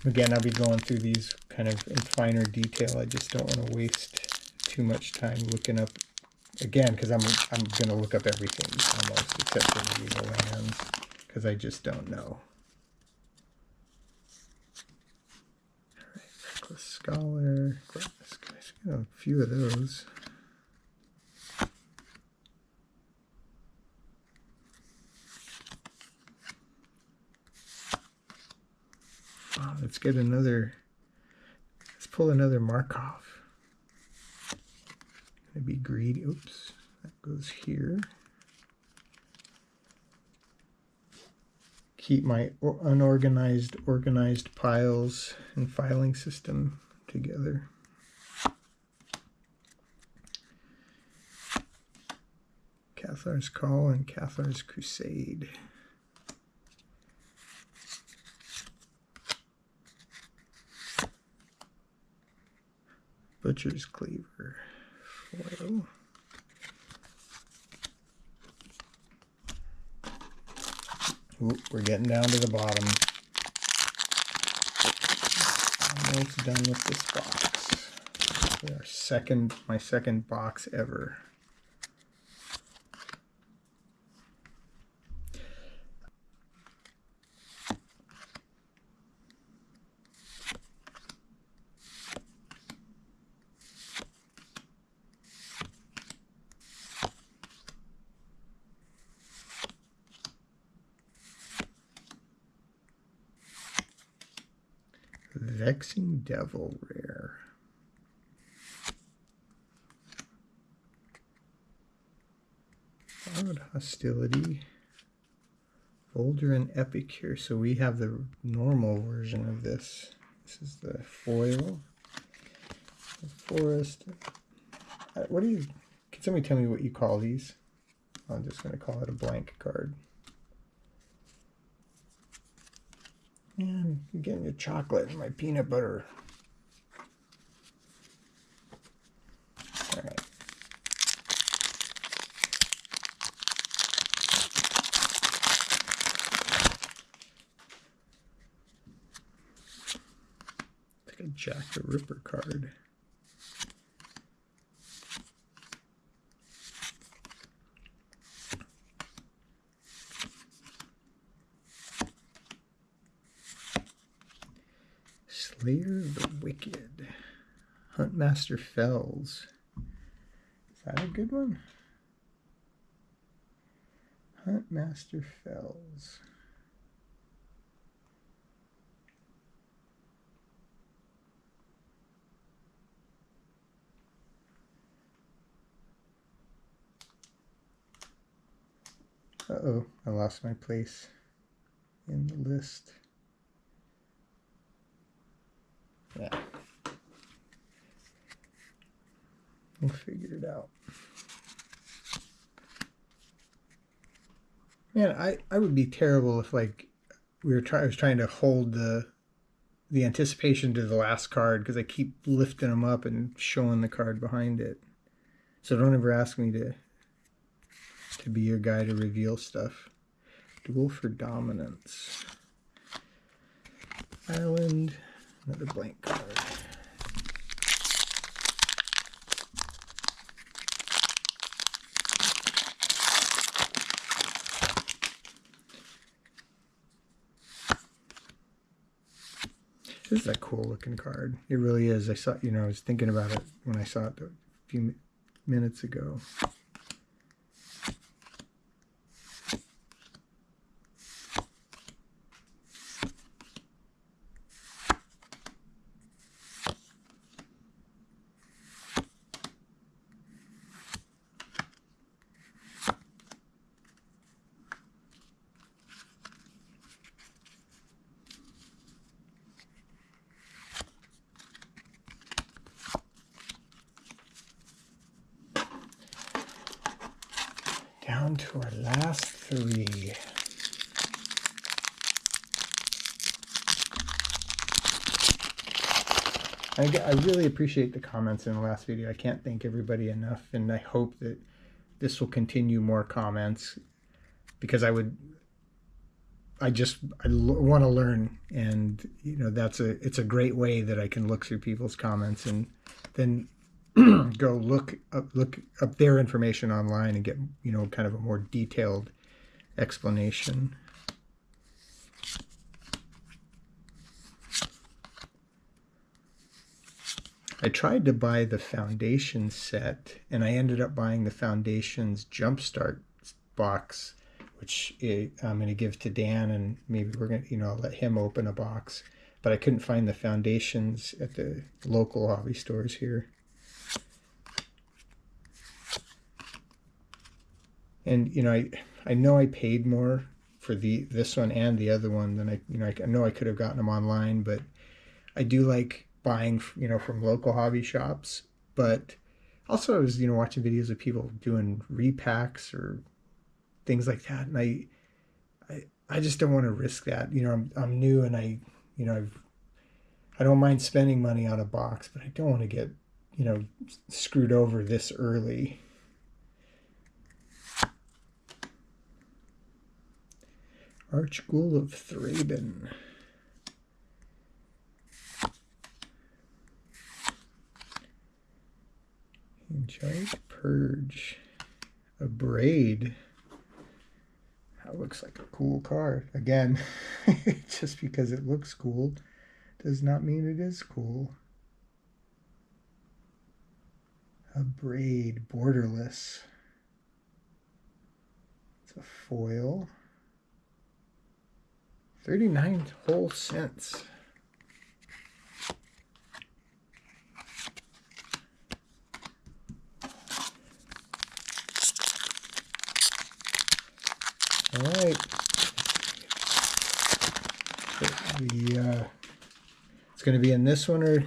Again, I'll be going through these kind of in finer detail. I just don't want to waste too much time looking up, again, because I'm going to look up everything almost, except for the evil lands, because I just don't know. All right, Reckless Scholar. Got a few of those. Let's get another, let's pull another Markov. Gonna be greedy. Oops, that goes here. Keep my unorganized, organized piles and filing system together. Cathar's Call and Cathar's Crusade. Butcher's Cleaver foil. Ooh, we're getting down to the bottom. Almost done with this box. My second box ever. Vexing Devil rare. Borrowed Hostility. Folder and Epic here. So we have the normal version of this. This is the foil. The forest. What do you... Can somebody tell me what you call these? I'm just going to call it a blank card. And I'm getting your chocolate and my peanut butter. All right. It's like a Jack the Ripper card. Slayer of the Wicked. Huntmaster Fells. Is that a good one? Huntmaster Fells. Uh-oh, I lost my place in the list. Yeah. We'll figure it out. Man, I would be terrible if like I was trying to hold the anticipation to the last card because I keep lifting them up and showing the card behind it. So don't ever ask me to be your guy to reveal stuff. Duel for Dominance. Island, another blank card. This is a cool looking card. It really is. I saw, you know, I was thinking about it when I saw it a few minutes ago. Down to our last three. I really appreciate the comments in the last video. I can't thank everybody enough, and I hope that this will continue more comments, because I want to learn, and you know, it's a great way that I can look through people's comments and then go look up their information online and get, you know, kind of a more detailed explanation. I tried to buy the Foundation set, and I ended up buying the Foundation's Jumpstart box, which I'm going to give to Dan, and maybe we're going to, you know, let him open a box. But I couldn't find the Foundations at the local hobby stores here. And you know, I know I paid more for this one and the other one than I know I could have gotten them online, but I do like buying, you know, from local hobby shops. But also I was, you know, watching videos of people doing repacks or things like that, and I just don't want to risk that. You know, I'm new, and I don't mind spending money on a box, but I don't want to get, you know, screwed over this early. Archghoul of Thraben. Giant Purge. A Braid. That looks like a cool card. Again, just because it looks cool does not mean it is cool. A Braid, borderless. It's a foil. 39 whole cents. All right. It's going to be in this one, or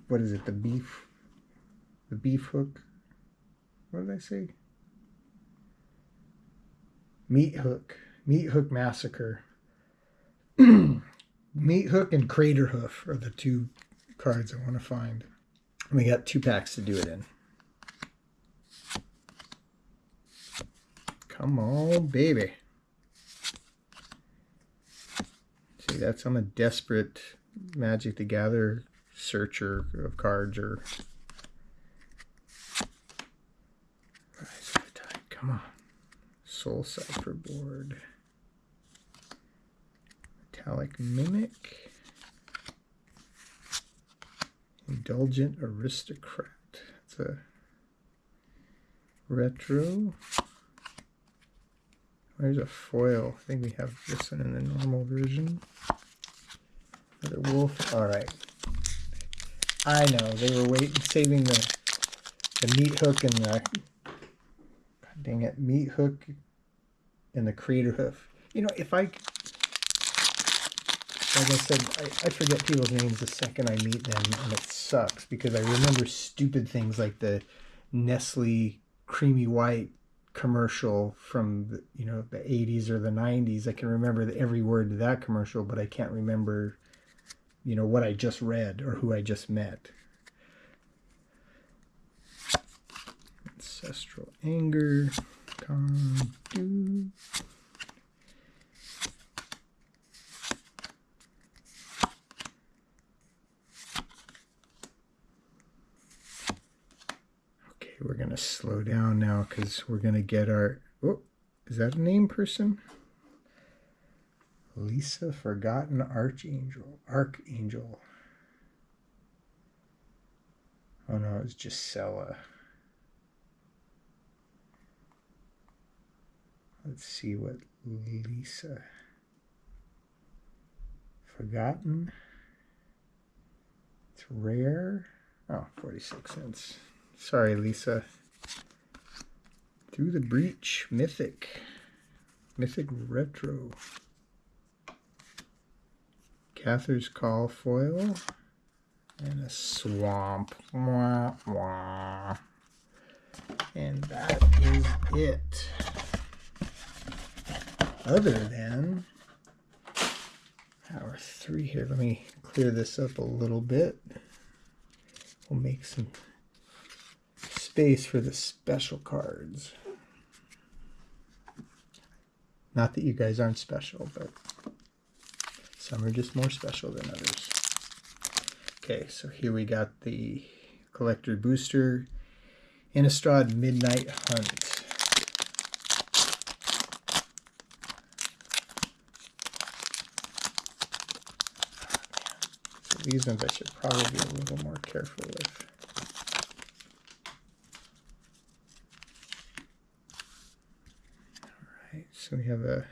what is it? The beef hook. What did I say? Meat Hook Massacre. Meat Hook and Crater Hoof are the two cards I want to find. We got 2 packs to do it in. Come on, baby. See, that's, I'm a desperate Magic the Gathering searcher of cards, or Rise of the Tide. Come on. Soul Cipher board. Metallic Mimic. Indulgent Aristocrat. It's a retro. There's a foil. I think we have this one in the normal version. Another wolf. All right. I know they were saving the Meat Hook and the, God dang it, Meat Hook and the Crater Hoof. You know, if like I said, I forget people's names the second I meet them, and it sucks because I remember stupid things like the Nestle Creamy White commercial from the, you know, the 80s or the 90s. I can remember every word of that commercial, but I can't remember, you know, what I just read or who I just met. Ancestral Anger. to slow down now because we're going to get our... Oh, is that a name person? Lisa Forgotten Archangel. Archangel. Oh no, it's just Sella. Let's see what Lisa Forgotten. It's rare. Oh, 46 cents. Sorry, Lisa. Through the Breach. Mythic. Mythic Retro. Cather's Call foil. And a Swamp. Wah, wah. And that is it. Other than our 3 here. Let me clear this up a little bit. We'll make some space for the special cards. Not that you guys aren't special, but some are just more special than others. Okay, so here we got the Collector Booster, Innistrad Midnight Hunt. So these ones I should probably be a little more careful with. All right, so we have a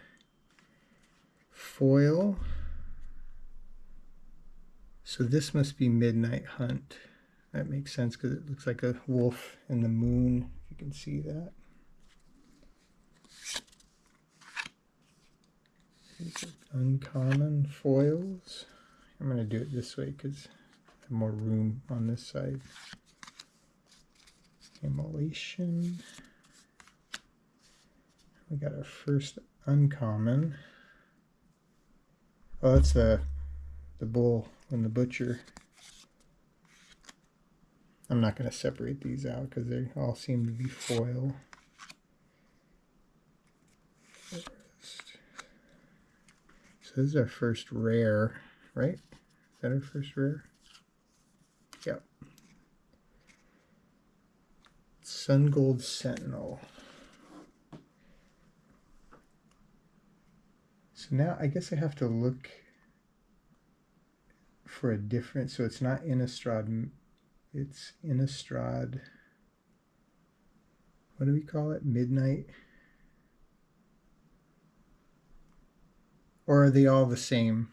foil. So this must be Midnight Hunt. That makes sense because it looks like a wolf in the moon, if you can see that. Uncommon foils. I'm going to do it this way because I have more room on this side. Immolation. We got our first uncommon. Oh, that's the bull and the butcher. I'm not going to separate these out because they all seem to be foil. So this is our first rare, right? Is that our first rare? Yep. Sun Gold Sentinel. So now I guess I have to look for a different, so it's not Innistrad, it's Innistrad, what do we call it? Midnight? Or are they all the same?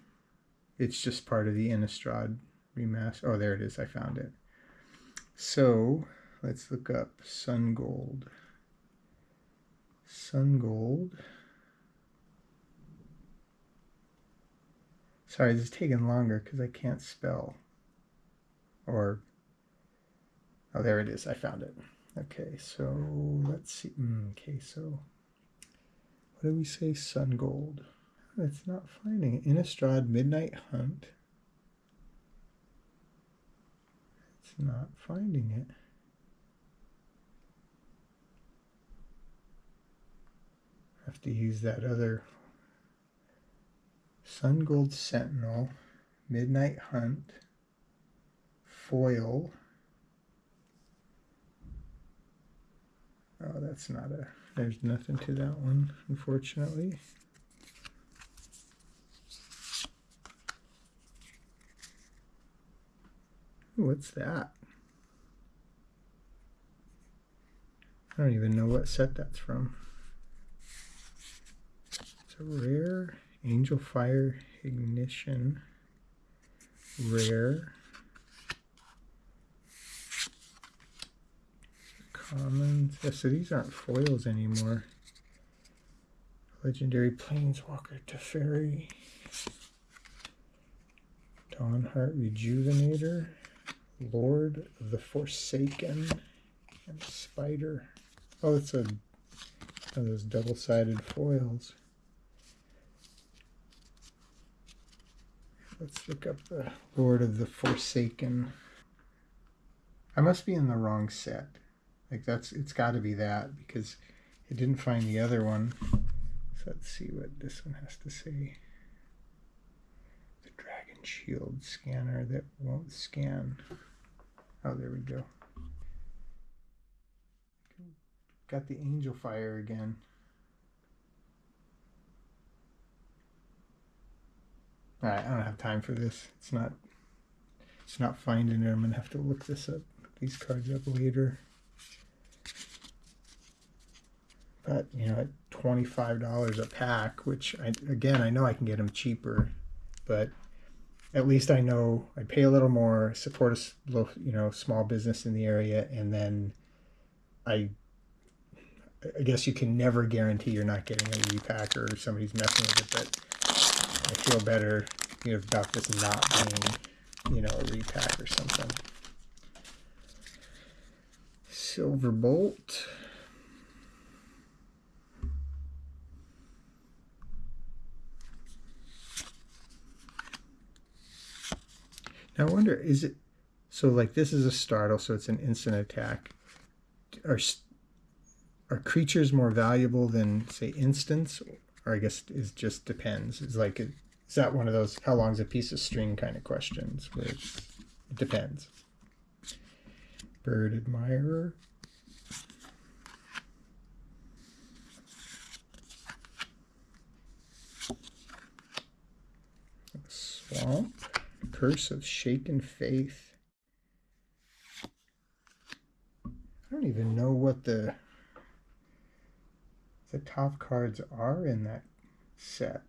It's just part of the Innistrad Remastered. Oh, there it is. I found it. So let's look up Sun Gold. Sun Gold. Sorry, this is taking longer because I can't spell. Or, oh, there it is. I found it. Okay, so let's see. Okay, so what do we say? Sun Gold. It's not finding it. Innistrad Midnight Hunt. It's not finding it. I have to use that other Sun Gold Sentinel, Midnight Hunt, foil. Oh, that's not a, there's nothing to that one, unfortunately. Ooh, what's that? I don't even know what set that's from. It's a rare Angel Fire Ignition. Rare. Commons. Yeah, so these aren't foils anymore. Legendary Planeswalker Teferi. Dawnheart Rejuvenator. Lord of the Forsaken. And Spider. Oh, it's one of those double-sided foils. Let's look up the Lord of the Forsaken. I must be in the wrong set. Like it's got to be that because it didn't find the other one. So let's see what this one has to say. The Dragon Shield scanner that won't scan. Oh, there we go. got the Angel Fire again. Alright, I don't have time for this. It's not finding it. I'm gonna have to look these cards up later. But you know, at $25 a pack, which I know I can get them cheaper, but at least I know I pay a little more, support a small business in the area, and then I guess you can never guarantee you're not getting a repack or somebody's messing with it, but I feel better about this not being a repack or something. Silverbolt. Now I wonder, is it so like this is a startle, so it's an instant attack. Are creatures more valuable than say instants? Or I guess it just depends. Is that one of those how long's a piece of string kind of questions where it depends. Bird Admirer. Swamp. Curse of Shaken Faith. I don't even know what the top cards are in that set.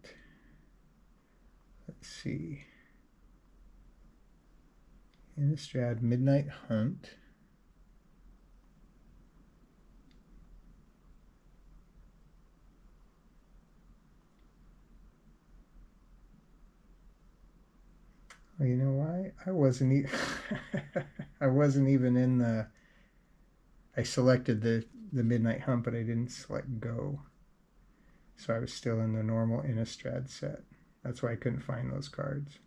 Let's see. Innistrad Midnight Hunt. Well, you know why? I wasn't even in the... I selected the Midnight Hunt, but I didn't select Go. So I was still in the normal Innistrad set. That's why I couldn't find those cards.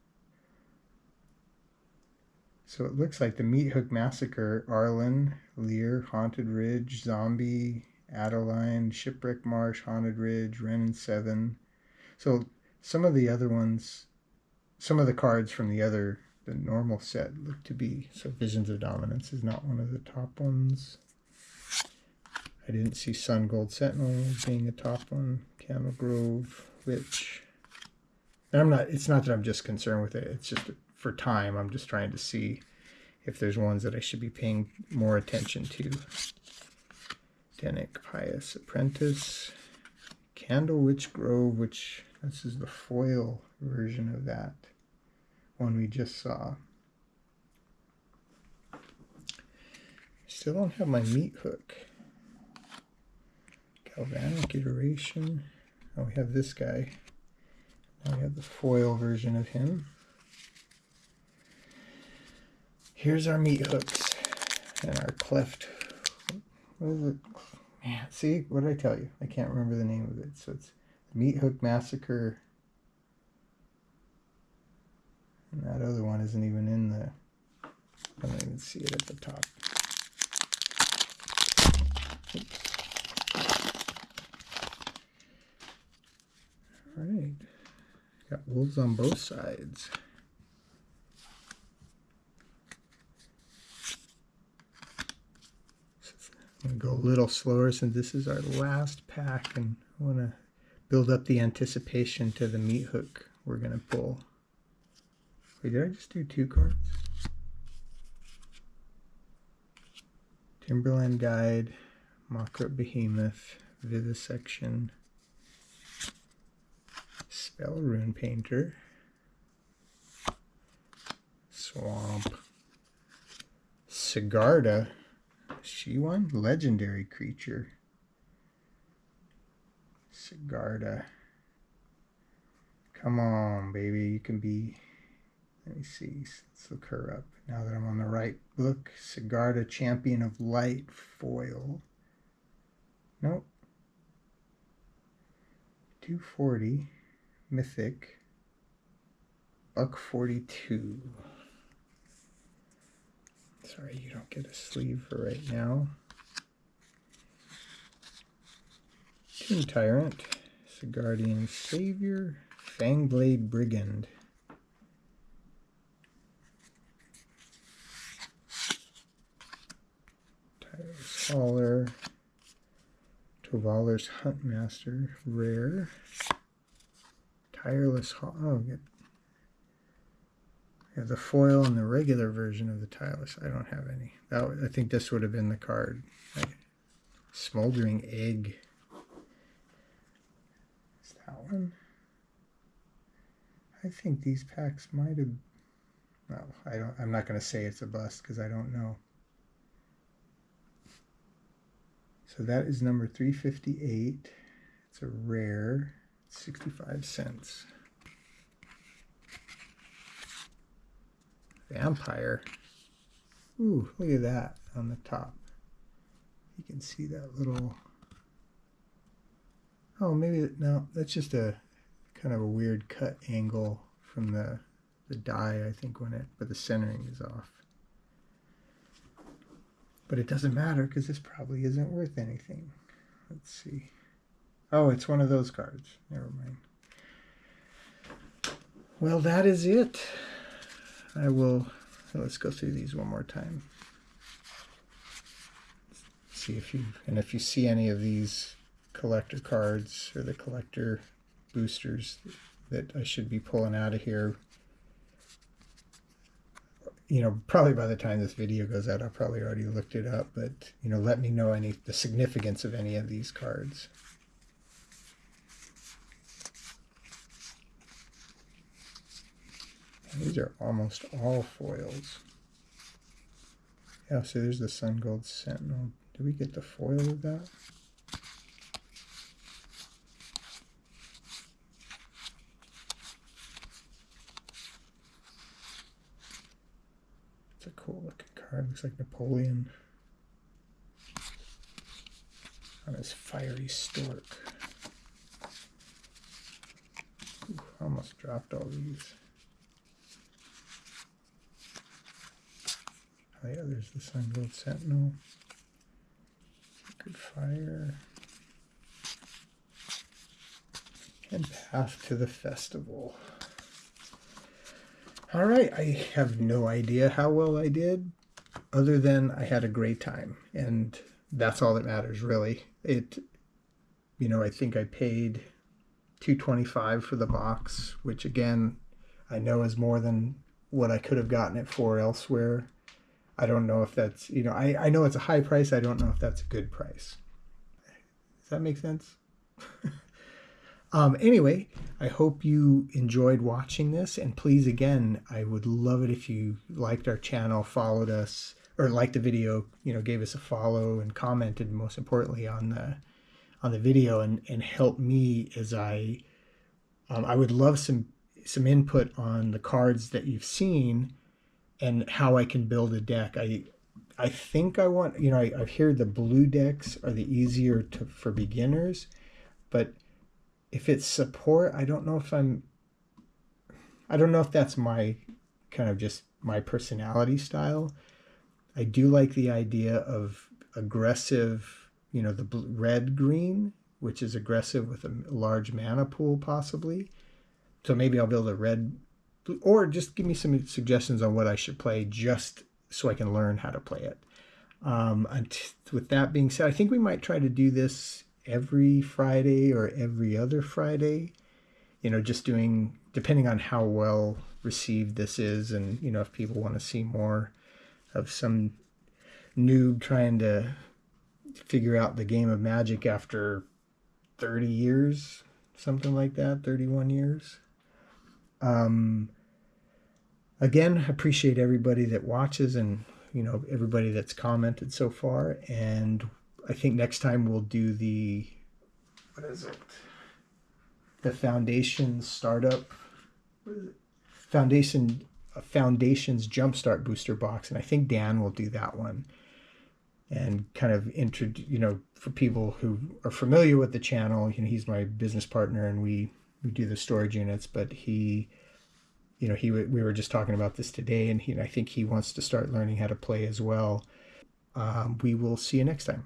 So it looks like the Meat Hook Massacre, Arlen, Lear, Haunted Ridge, Zombie, Adeline, Shipwreck Marsh, Haunted Ridge, Ren and Seven. So some of the other ones, some of the cards from the normal set look to be, so Visions of Dominance is not one of the top ones. I didn't see Sun Gold Sentinel being a top one. Camel Grove, Witch. And it's not that I'm just concerned with it, it's just for time, I'm just trying to see if there's ones that I should be paying more attention to. Denic Pious Apprentice. Candle Witch Grove, which this is the foil version of that one we just saw. Still don't have my Meat Hook. Galvanic Iteration. Oh, we have this guy. Now we have the foil version of him. Here's our Meat Hooks and our Cleft. What is it? Man, see, what did I tell you? I can't remember the name of it. So it's Meat Hook Massacre. And that other one isn't even in the... I don't even see it at the top. Oops. All right. Got wolves on both sides. I'm going to go a little slower since this is our last pack, and I want to build up the anticipation to the Meat Hook we're going to pull. Wait, did I just do 2 cards? Timberland Guide, Mockrup Behemoth, Vivisection, Spell Rune Painter, Swamp, Sigarda. She one? Legendary creature. Sigarda. Come on, baby. You can be... Let me see. Let's look her up. Now that I'm on the right book. Sigarda, Champion of Light, foil. Nope. 240. Mythic. $142. Sorry, you don't get a sleeve for right now. Tomb Tyrant, Sigardian Savior, Fangblade Brigand. Tyrus Hauler, Tovaler's Huntmaster, rare. Tireless, oh, get the foil and the regular version of the Tireless. I don't have any. I think this would have been the card. Smoldering Egg. Is that one? I think these packs might have. Well, I'm not going to say it's a bust because I don't know. So that is number 358. It's a rare, 65 cents. Vampire. Ooh, look at that on the top. You can see that little. Oh, maybe no. That's just a kind of a weird cut angle from the die, I think, but the centering is off. But it doesn't matter because this probably isn't worth anything. Let's see. Oh, it's one of those cards. Never mind. Well, that is it. Let's go through these one more time. See if you see any of these collector cards or the collector boosters that I should be pulling out of here. Probably by the time this video goes out, I'll probably already looked it up, but, let me know the significance of any of these cards. And these are almost all foils. Yeah, so there's the Sun Gold Sentinel. Did we get the foil of that? It's a cool looking card. Looks like Napoleon on his fiery stork. Ooh, almost dropped all these. Oh yeah, there's the Sun Gold Sentinel. Good Fire. And Path to the Festival. All right, I have no idea how well I did, other than I had a great time, and that's all that matters, really. I think I paid $2.25 for the box, which again, I know is more than what I could have gotten it for elsewhere. I don't know if that's, I know it's a high price. I don't know if that's a good price. Does that make sense? Anyway, I hope you enjoyed watching this, and please, again, I would love it if you liked our channel, followed us, or liked the video, gave us a follow and commented, most importantly, on the video, and help me as I would love some input on the cards that you've seen and how I can build a deck. I think I want, I've heard the blue decks are the easier for beginners, but if it's support, I don't know if that's my kind of just my personality style. I do like the idea of aggressive, the red-green, which is aggressive with a large mana pool possibly. So maybe I'll build a red, or just give me some suggestions on what I should play just so I can learn how to play it. With that being said, I think we might try to do this every Friday or every other Friday, just doing, depending on how well received this is, and, if people want to see more of some noob trying to figure out the game of Magic after 30 years, something like that, 31 years. Again, appreciate everybody that watches and, everybody that's commented so far. And I think next time we'll do the Foundation Startup, Foundation's Jumpstart Booster Box. And I think Dan will do that one. And kind of for people who are familiar with the channel, he's my business partner and we do the storage units, but we were just talking about this today, and I think he wants to start learning how to play as well. We will see you next time.